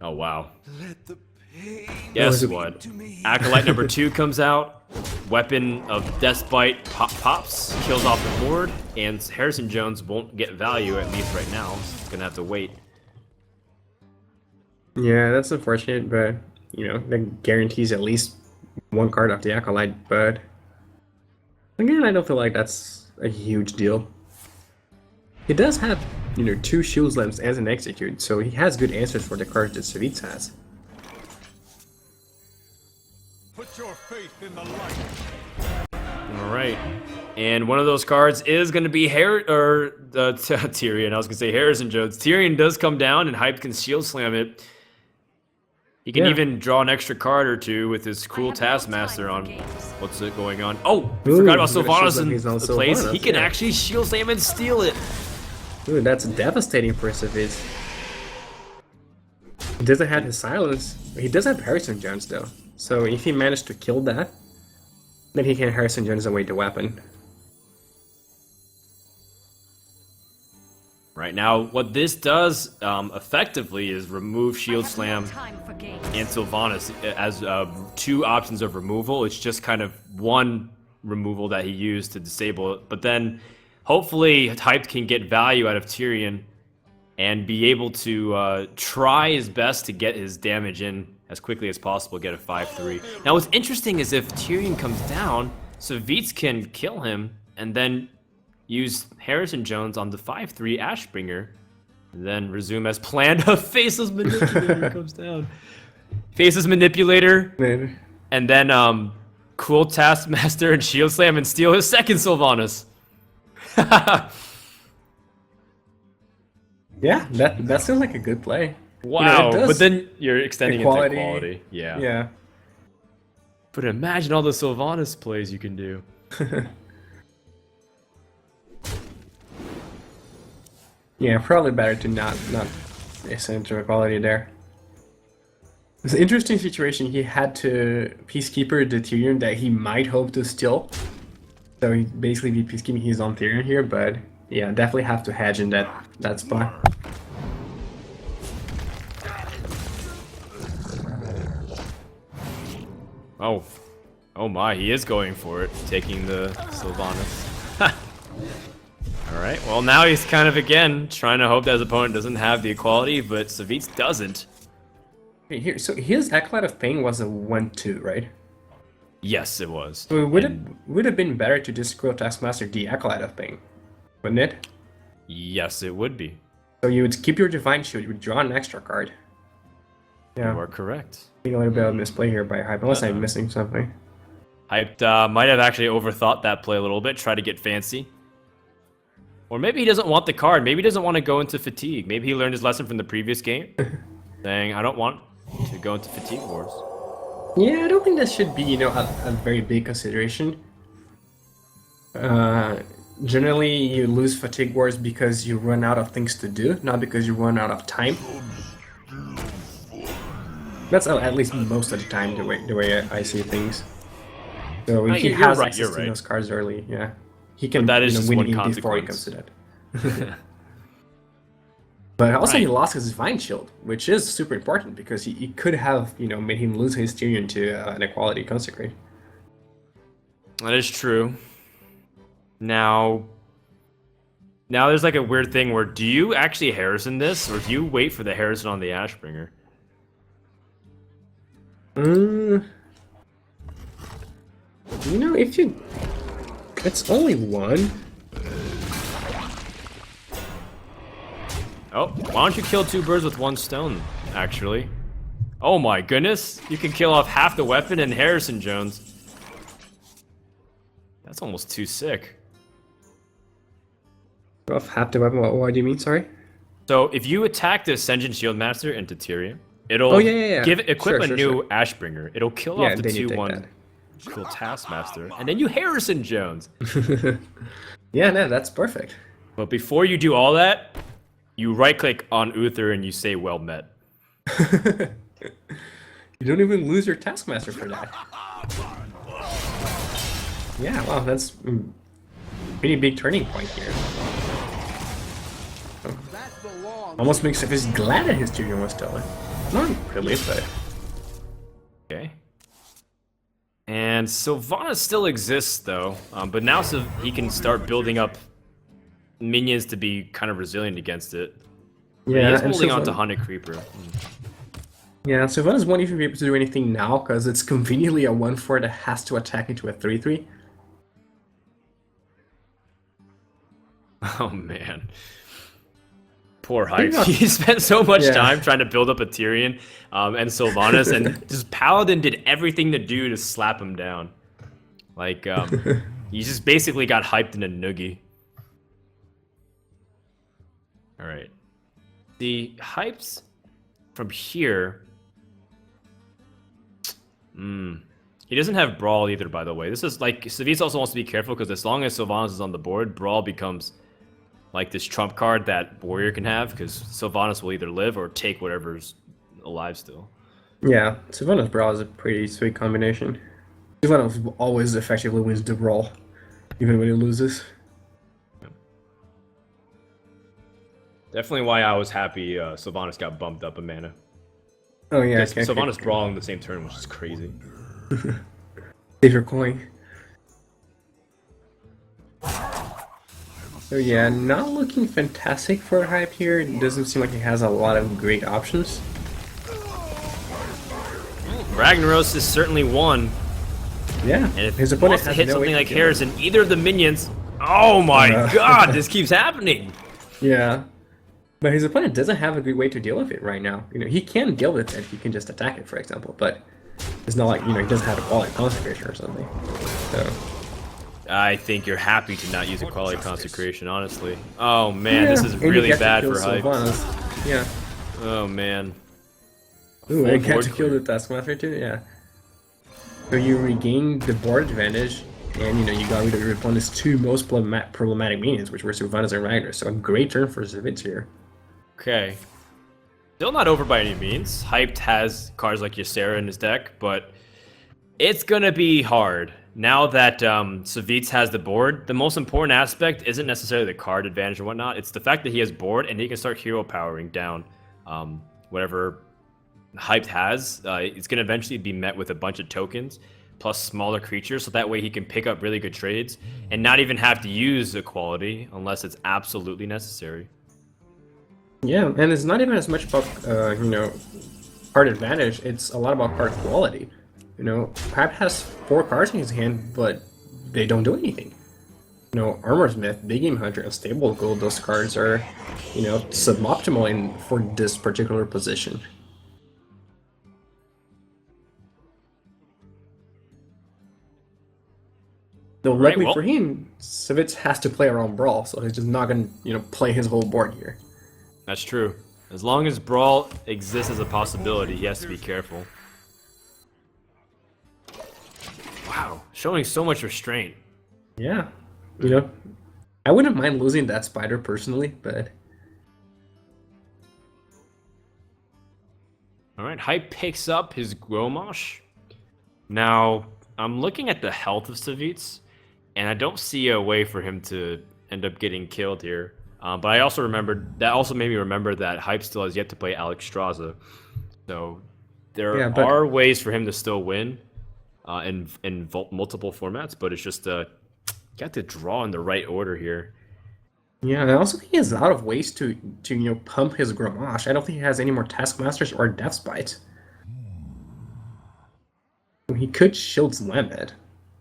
Oh, wow. Let the pain Guess what? Acolyte number 2 comes out. Weapon of Deathbite pops, kills off the board, and Harrison Jones won't get value, at least right now. He's going to have to wait. Yeah, that's unfortunate, but, that guarantees at least one card off the Acolyte. But, again, I don't feel like that's a huge deal. He does have, 2 Shield Lamps as an execute, so he has good answers for the cards that Savjz has. Put your faith in the light. All right. And one of those cards is going to be Tyrion. I was going to say Harrison Jones. Tyrion does come down, and Hype can shield slam it. He can even draw an extra card or two with his cool Taskmaster on. What's it going on? Oh, I forgot about Sylvanas in the place. He can actually shield slam and steal it. Ooh, that's devastating for Savjz. He doesn't have his silence. He does have Harrison Jones though. So if he managed to kill that, then he can Harrison Jones away the weapon. Right now, what this does effectively is remove Shield Slam and Sylvanas as 2 options of removal. It's just kind of one removal that he used to disable it. But then, hopefully, Hype can get value out of Tyrion and be able to try his best to get his damage in as quickly as possible, get a 5-3. Now, what's interesting is if Tyrion comes down, Savjz can kill him and then use Harrison Jones on the 5-3 Ashbringer, and then resume as planned. A Faceless Manipulator comes down. Faceless Manipulator, Maybe. and then cool Taskmaster and Shield Slam and steal his second Sylvanas. Yeah, that sounds like a good play. Wow, it does but then you're extending equality. into quality. Yeah. Yeah. But imagine all the Sylvanas plays you can do. Yeah, probably better to not extend to equality there. It's an interesting situation. He had to Peacekeeper the Tyrion that he might hope to steal. So he basically be Peacekeeping his own Tyrion here, but yeah, definitely have to hedge in that spot. Oh my, he is going for it, taking the Sylvanas. Alright, well now he's kind of again trying to hope that his opponent doesn't have the equality, but Savjz doesn't. Okay, here, so his Acolyte of Pain was a 1-2, right? Yes, it was. So it would have been better to just scroll Taskmaster the Acolyte of Pain, wouldn't it? Yes, it would be. So you would keep your Divine Shield, you would draw an extra card. Yeah, You are correct. I think a little bit of misplay here by Hype, unless I'm missing something. Hyped might have actually overthought that play a little bit, try to get fancy. Or maybe he doesn't want the card. Maybe he doesn't want to go into Fatigue. Maybe he learned his lesson from the previous game, saying, I don't want to go into Fatigue Wars. Yeah, I don't think that should be, a very big consideration. Generally, you lose Fatigue Wars because you run out of things to do, not because you run out of time. That's at least most of the time the way I see things. So if he has access to those cards early, yeah, he can that is just win one the game before he consequence. comes to that. But also he lost his Divine Shield, which is super important because he could have made him lose his Tyrion to an equality consecrate. That is true. Now there's like a weird thing where do you actually Harrison this, or do you wait for the Harrison on the Ashbringer? If you... It's only one. Oh, why don't you kill 2 birds with 1 stone, actually? Oh my goodness, you can kill off half the weapon and Harrison Jones. That's almost too sick. Off half the weapon, what do you mean, sorry? So if you attack the Ascension Shieldmaster into Tyrion, it'll equip a new Ashbringer. It'll kill off the 2-1 cool Taskmaster, and then you Harrison Jones. Yeah, no, that's perfect. But before you do all that, you right-click on Uther and you say "Well met." You don't even lose your Taskmaster for that. Yeah, wow, that's a pretty big turning point here. Almost makes it just glad that his Tyrion was stolen. Not really, but... Okay. And Sylvanas still exists, though, but now he can start building up minions to be kind of resilient against it. Yeah, he's holding on to Hunted Creeper. Yeah, Sylvanas won't even be able to do anything now, because it's conveniently a 1-4 that has to attack into a 3-3. Oh, man. Poor Hype. He spent so much time trying to build up a Tyrion and Sylvanas, and just Paladin did everything to do to slap him down. Like, He just basically got hyped in a noogie. Alright. The hypes from here... He doesn't have Brawl either, by the way. This is like... Savjz also wants to be careful because as long as Sylvanas is on the board, Brawl becomes like this trump card that Warrior can have because Sylvanas will either live or take whatever's alive still. Yeah, Sylvanas Brawl is a pretty sweet combination. Sylvanas always effectively wins the Brawl, even when he loses. Definitely why I was happy Sylvanas got bumped up a mana. Oh yeah, Sylvanas Brawl in the same turn, which is crazy. Save your coin. So yeah, not looking fantastic for hype here. It doesn't seem like he has a lot of great options. Ragnaros is certainly one. Yeah, And if his he opponent wants to has hit no way something to like kill Harrison, either of the minions... Oh my god, this keeps happening! Yeah, but his opponent doesn't have a good way to deal with it right now. You know, he can deal with it. He can just attack it, for example, but it's not like, you know, he doesn't have a quality consecration or something. So I think you're happy to not use a quality consecration, honestly. Oh man, yeah, this is and you really get to bad kill for hype. Sylvanas. Yeah. Oh man. Ooh, Full I get board to kill clear. the Taskmaster too. Yeah. So you regain the board advantage, and you know you got rid of your opponent's two most problematic minions, which were Sylvanas and Ragnar. So a great turn for Savjz here. Okay. Still not over by any means. Hyped has cards like Ysera in his deck, but it's gonna be hard. Now that Savjz has the board, the most important aspect isn't necessarily the card advantage or whatnot. It's the fact that he has board and he can start hero powering down whatever Hyped has. It's going to eventually be met with a bunch of tokens plus smaller creatures, so that way he can pick up really good trades and not even have to use equality unless it's absolutely necessary. Yeah, and it's not even as much about you know, card advantage. It's a lot about card quality. You know, Hype has 4 cards in his hand, but they don't do anything. You know, Armorsmith, Big Game Hunter, and Stable Gold, those cards are, you know, suboptimal for this particular position. Though luckily well- for him, Savjz has to play around Brawl, so he's just not going to, you know, play his whole board here. That's true. As long as Brawl exists as a possibility, he has to be careful. Wow, showing so much restraint. Yeah, you know, I wouldn't mind losing that spider personally, but Alright, Hype picks up his Gromosh. Now, I'm looking at the health of Savjz, and I don't see a way for him to end up getting killed here. But I also remembered, that also made me remember that Hype still has yet to play Alex Straza. So, there are ways for him to still win in multiple formats, but it's just, got to draw in the right order here. yeah, and I also think he has a lot of ways to you know, pump his Gramash. I don't think he has any more Taskmasters or Death Spites. He could Shield Slam it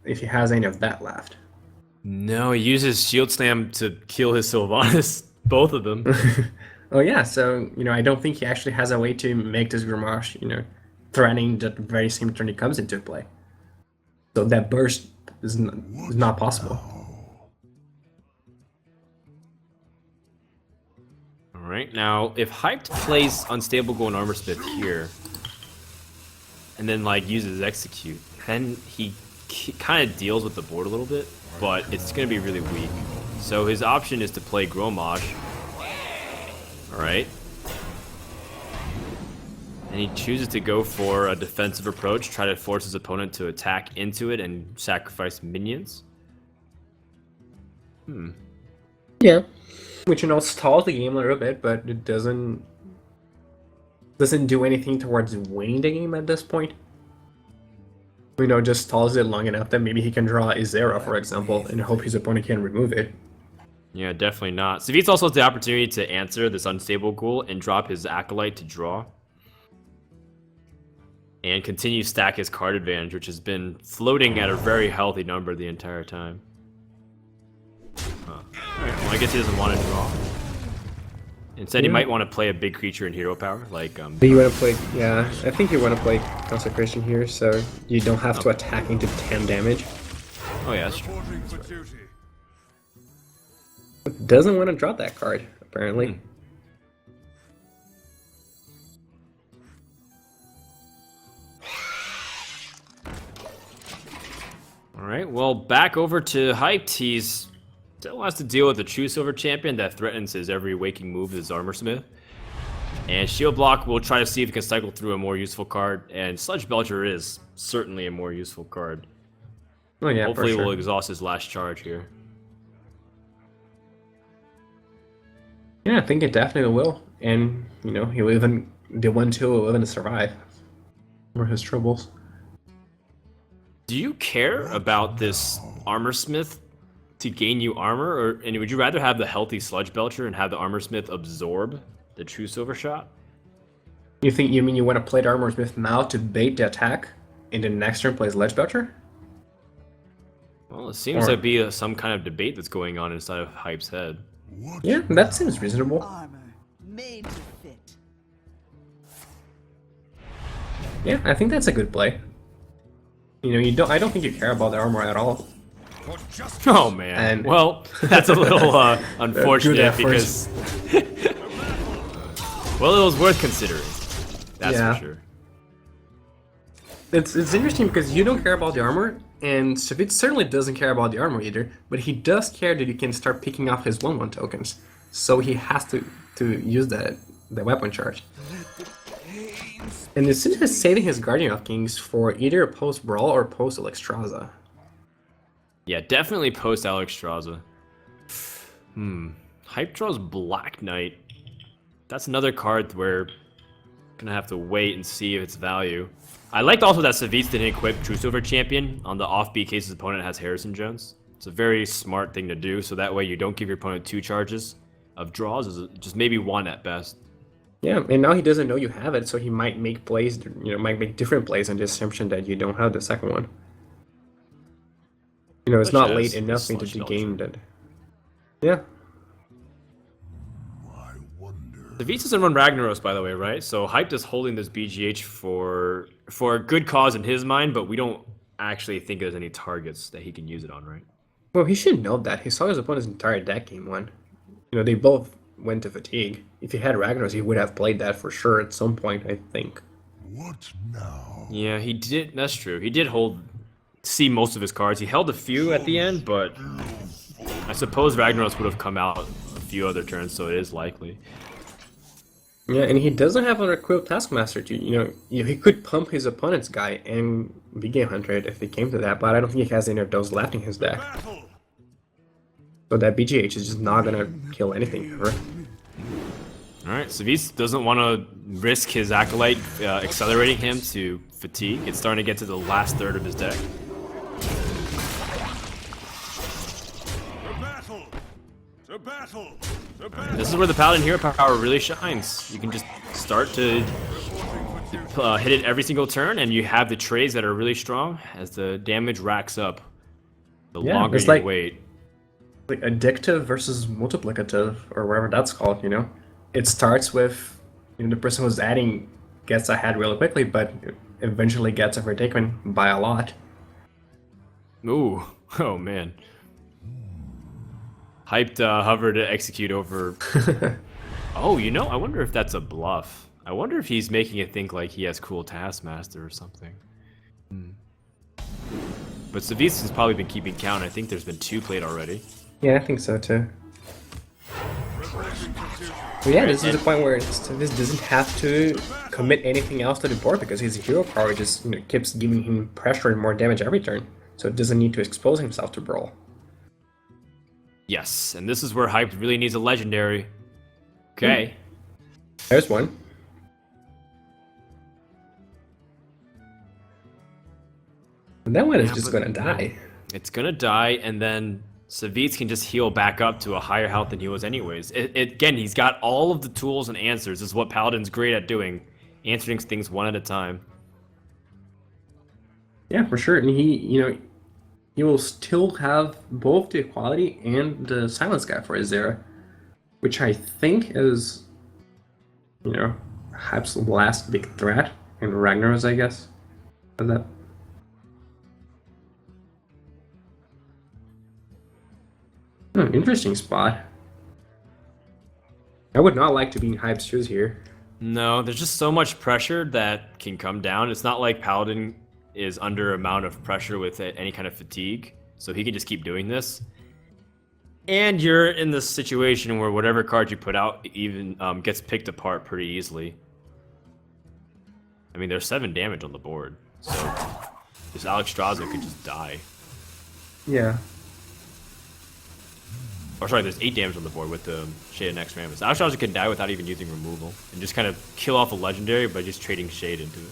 if he has any of that left. No, he uses Shield Slam to kill his Sylvanas, both of them. Oh yeah, so you know, I don't think he actually has a way to make this Gramash, you know, threatening the very same turn he comes into play. So that burst is not possible. Alright, now, if Hyped plays Unstable Gold and Armorsmith here, and then, like, uses Execute, then he kind of deals with the board a little bit, but it's going to be really weak. So his option is to play Gromosh. Alright. And he chooses to go for a defensive approach, try to force his opponent to attack into it and sacrifice minions. Yeah, which, you know, stalls the game a little bit, but it doesn't do anything towards winning the game at this point. You know, just stalls it long enough that maybe he can draw Ysera, for example, and hope his opponent can remove it. Yeah, definitely not. Savjz also has the opportunity to answer this Unstable Ghoul and drop his Acolyte to draw. And continue stack his card advantage, which has been floating at a very healthy number the entire time. Alright, well, I guess he doesn't want to draw. Instead, he might want to play a big creature in hero power, like But you want to play, yeah, I think you want to play Consecration here, so you don't have to attack into 10 damage. Oh yeah, that's true. Reporting for duty. Doesn't want to drop that card, apparently. All right, well, back over to Hyped. He's still has to deal with the True Silver Champion that threatens his every waking move with his Armor Smith. And Shield Block will try to see if he can cycle through a more useful card, and Sludge Belcher is certainly a more useful card. Oh yeah, Hopefully for sure. we'll exhaust his last charge here. Yeah, I think it definitely will. And, you know, he'll even, the 1-2 will even survive. Or his troubles. Do you care about this Armor Smith to gain you armor, or and would you rather have the healthy Sludge Belcher and have the Armor Smith absorb the True Silver Shot? You mean you want to play the Armor Smith now to bait the attack, and then next turn play Sledge Belcher? Well, it seems Or- to be some kind of debate that's going on inside of Hype's head. What? Yeah, that seems reasonable. Armor made to fit. Yeah, I think that's a good play. You know, I don't think you care about the armor at all. For justice. Oh man. And- well, that's a little unfortunate effort. because well, it was worth considering. That's Yeah. for sure. It's interesting because you don't care about the armor, and Savjz certainly doesn't care about the armor either, but he does care that you can start picking off his 1-1 tokens. So he has to use the weapon charge. And it seems he's saving his Guardian of Kings for either a post-Brawl or post-Alexstrasza. Yeah, definitely post Alexstrasza. Hype draws Black Knight. That's another card where gonna have to wait and see if its value. I liked also that Savjz didn't equip True Silver Champion on the offbeat case his opponent has Harrison Jones. It's a very smart thing to do, so that way you don't give your opponent 2 charges of draws, just maybe 1 at best. Yeah, and now he doesn't know you have it, so he might make plays, you know, might make different plays on the assumption that you don't have the second one. You know, it's Such not as late the enough into Sludge the Belcher. game that... Yeah. I wonder. Savjz doesn't run Ragnaros, by the way, right? So Hype is holding this BGH for a good cause in his mind, but we don't actually think there's any targets that he can use it on, right? Well, he should know that. He saw his opponent's entire deck game one. You know, they both went to fatigue. If he had Ragnaros, he would have played that for sure at some point, I think. What now? Yeah, he did. That's true. He did see most of his cards. He held a few at the end, but I suppose Ragnaros would have come out a few other turns, so it is likely. Yeah, and he doesn't have an equipped Taskmaster to, he could pump his opponent's guy and be Game Hunter if it came to that, but I don't think he has any of those left in his deck. Battle. So that BGH is just not gonna kill anything ever. Alright, Savjz doesn't want to risk his Acolyte accelerating him to fatigue. It's starting to get to the last third of his deck. To battle. To battle. To battle. This is where the Paladin hero power really shines. You can just start to hit it every single turn, and you have the trades that are really strong as the damage racks up. The Yeah, longer it's you like- wait. Like addictive versus multiplicative, or whatever that's called, you know? It starts with, the person who's adding gets ahead really quickly, but eventually gets overtaken by a lot. Ooh, oh man. Hyped hover to execute over. Oh, I wonder if that's a bluff. I wonder if he's making it think like he has cool Taskmaster or something. But Savjz has probably been keeping count. I think there's been 2 played already. Yeah, I think so too. But yeah, this is the point where this doesn't have to commit anything else to the board because his hero power just keeps giving him pressure and more damage every turn, so it doesn't need to expose himself to Brawl. Yes, and this is where Hype really needs a legendary. Okay. There's one. And that one is Yeah, just but- gonna die. It's gonna die, and then Savjz can just heal back up to a higher health than he was anyways. Again, he's got all of the tools and answers. This is what Paladin's great at doing. Answering things one at a time. Yeah, for sure. And he will still have both the equality and the silence guy for his Zera, which I think is, perhaps the last big threat in Ragnaros, I guess. Is that? Interesting spot. I would not like to be in Hype's shoes here. No, there's just so much pressure that can come down. It's not like Paladin is under amount of pressure with any kind of fatigue, so he can just keep doing this. And you're in this situation where whatever card you put out even gets picked apart pretty easily. I mean, there's 7 damage on the board, so this Alexstrasza could just die. Yeah. Or sorry, there's 8 damage on the board with the Shade and Extremis. Alexstrasza could die without even using removal, and just kind of kill off a legendary by just trading Shade into it.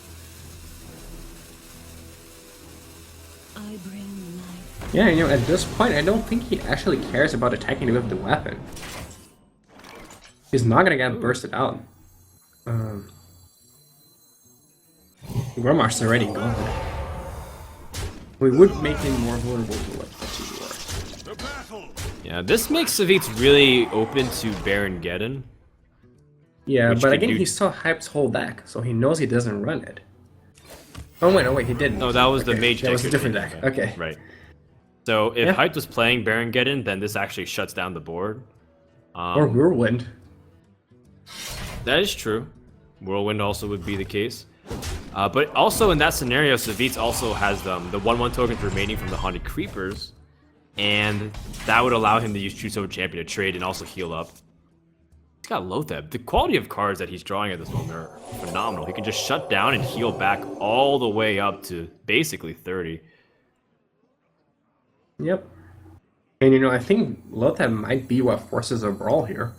I bring life. Yeah, you know, at this point, I don't think he actually cares about attacking with the weapon. He's not gonna get bursted out. Gormar's already gone. We would make him more vulnerable to what you are. The battle. Yeah, this makes Savjz really open to Baron Geddon. Yeah, Which but could again, do- he saw Hype's whole deck, so he knows he doesn't run it. Oh wait, he didn't. No, that was the Okay, mage that deck. was a you're different thinking deck. of. Okay. Right. So if Yeah. Hype was playing Baron Geddon, then this actually shuts down the board. Or Whirlwind. That is true. Whirlwind also would be the case. But also in that scenario, Savjz also has the 1/1 tokens remaining from the Haunted Creepers, and that would allow him to use True Silver Champion to trade and also heal up. He's got Lotheb. The quality of cards that he's drawing at this moment are phenomenal. He can just shut down and heal back all the way up to basically 30. Yep. And you know, I think Lotheb might be what forces a brawl here.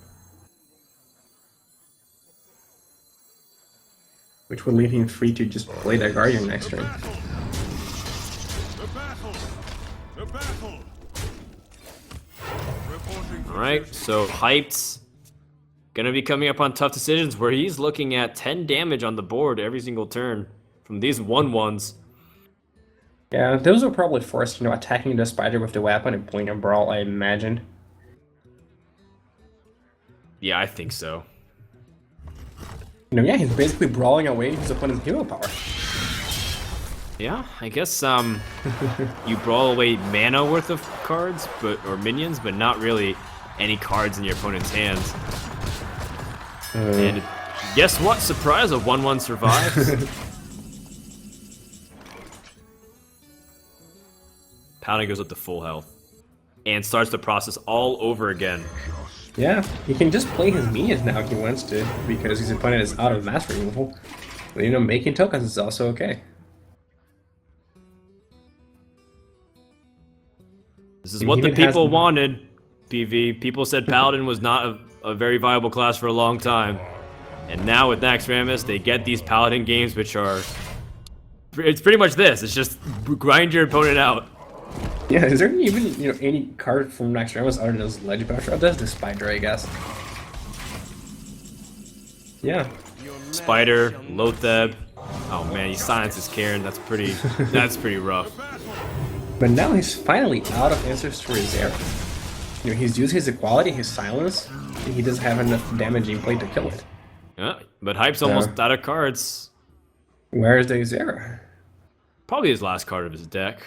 Which would leave him free to just play that Guardian next turn. The battle. The battle. Reporting for Alright, so Hype's gonna be coming up on tough decisions where he's looking at 10 damage on the board every single turn from these 1/1s. Yeah, those will probably force, you know, attacking the spider with the weapon and playing a brawl, I imagine. Yeah, I think so. You know, yeah, he's basically brawling away his opponent's hero power. Yeah, I guess you brawl away mana worth of cards, or minions, but not really any cards in your opponent's hands. And guess what? Surprise! A 1/1 survives. Paladin goes up to full health and starts the process all over again. Yeah, he can just play his minions now if he wants to, because his opponent is out of mass removal. But you know, making tokens is also okay. This is And what he the even has- people wanted. PV. People said Paladin was not a very viable class for a long time, and now with Naxxramas, they get these Paladin games, which are it's pretty much this. It's just grind your opponent out. Yeah, is there even, you know, any card from Naxxramas other than those Ledge Basher? That's the Spider, I guess. Yeah. Spider, Lotheb. Oh man, he silences Karen. That's pretty. That's pretty rough. But now he's finally out of answers to his error. You know, he's used his equality, his silence, and he doesn't have enough damage in play to kill it. Yeah, but Hype's almost out of cards. Where is the Zera? Probably his last card of his deck.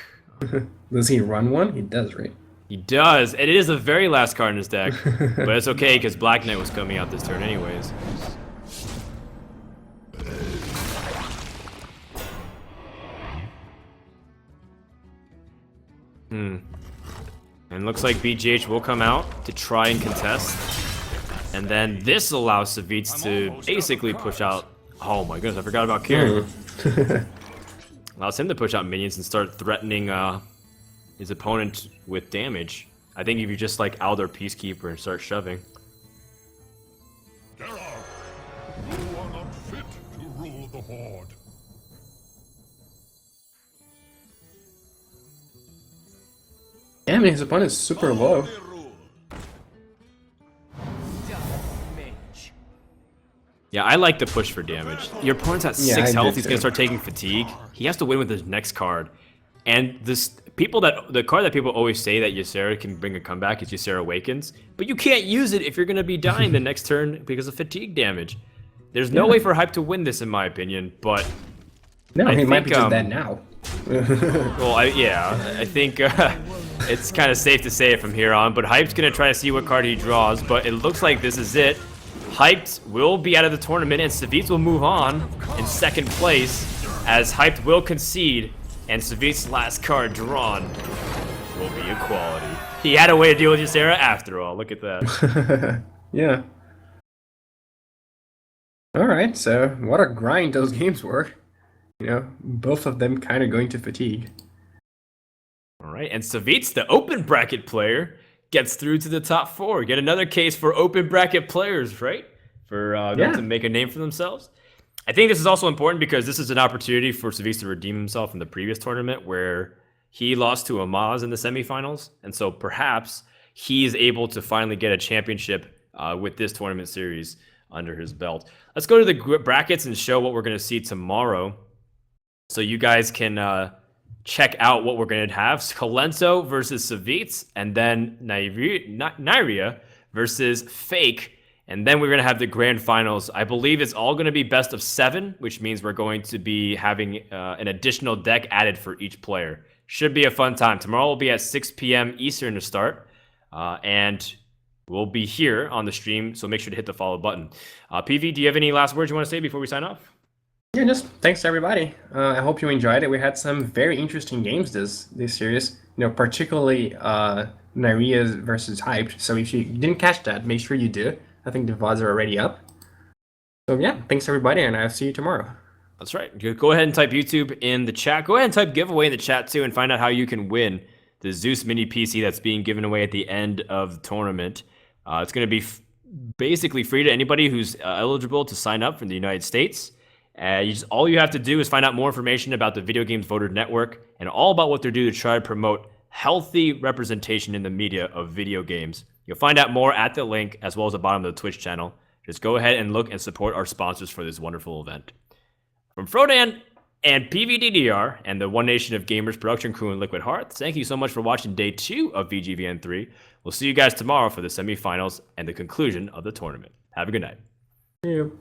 Does he run one? He does, right? He does, and it is the very last card in his deck. But it's okay because Black Knight was coming out this turn anyways. And looks like BGH will come out to try and contest. And then this allows Savjz to basically push out. Oh my goodness, I forgot about Kieran. Allows him to push out minions and start threatening his opponent with damage. I think if you just like Alder Peacekeeper and start shoving. Geralt, you are not fit to rule the Horde. Yeah, I mean, his opponent's super low. The rule. Mage. Yeah, I like the push for damage. Your opponent's at Yeah, 6 I health, did he's gonna too. start taking fatigue. He has to win with his next card. And the card that people always say that Ysera can bring a comeback is Ysera Awakens, but you can't use it if you're gonna be dying the next turn because of fatigue damage. There's no way for Hype to win this in my opinion, but No, I he might be think, just dead now. well, I think It's kind of safe to say it from here on, but Hype's going to try to see what card he draws, but it looks like this is it. Hyped will be out of the tournament, and Savjz will move on in second place, as Hyped will concede, and Savjz's last card drawn will be equality. He had a way to deal with Ysera after all. Look at that. Yeah. Alright, so what a grind those games were. You know, both of them kind of going to fatigue. All right, and Savjz, the open bracket player, gets through to the top 4. Get another case for open bracket players, right? For them to make a name for themselves. I think this is also important because this is an opportunity for Savjz to redeem himself in the previous tournament where he lost to Amaz in the semifinals. And so perhaps he's able to finally get a championship with this tournament series under his belt. Let's go to the brackets and show what we're going to see tomorrow. So you guys can check out what we're going to have. Kalento versus Savjz, and then Nyria versus Fake. And then we're going to have the grand finals. I believe it's all going to be best of 7, which means we're going to be having an additional deck added for each player. Should be a fun time. Tomorrow will be at 6 p.m. Eastern to start. And we'll be here on the stream, so make sure to hit the follow button. PV, do you have any last words you want to say before we sign off? Yeah, just thanks to everybody. I hope you enjoyed it. We had some very interesting games this series. You know, particularly Nyria versus Hyped. So if you didn't catch that, make sure you do. I think the VODs are already up. So yeah, thanks everybody, and I'll see you tomorrow. That's right. Go ahead and type YouTube in the chat. Go ahead and type giveaway in the chat too, and find out how you can win the Zeus mini PC that's being given away at the end of the tournament. It's going to be basically free to anybody who's eligible to sign up from the United States. All you have to do is find out more information about the Video Games Voter Network and all about what they're doing to try to promote healthy representation in the media of video games. You'll find out more at the link as well as the bottom of the Twitch channel. Just go ahead and look and support our sponsors for this wonderful event. From Frodan and PVDDR and the One Nation of Gamers production crew and Liquid Hearts, thank you so much for watching day 2 of VGVN3. We'll see you guys tomorrow for the semifinals and the conclusion of the tournament. Have a good night. See you.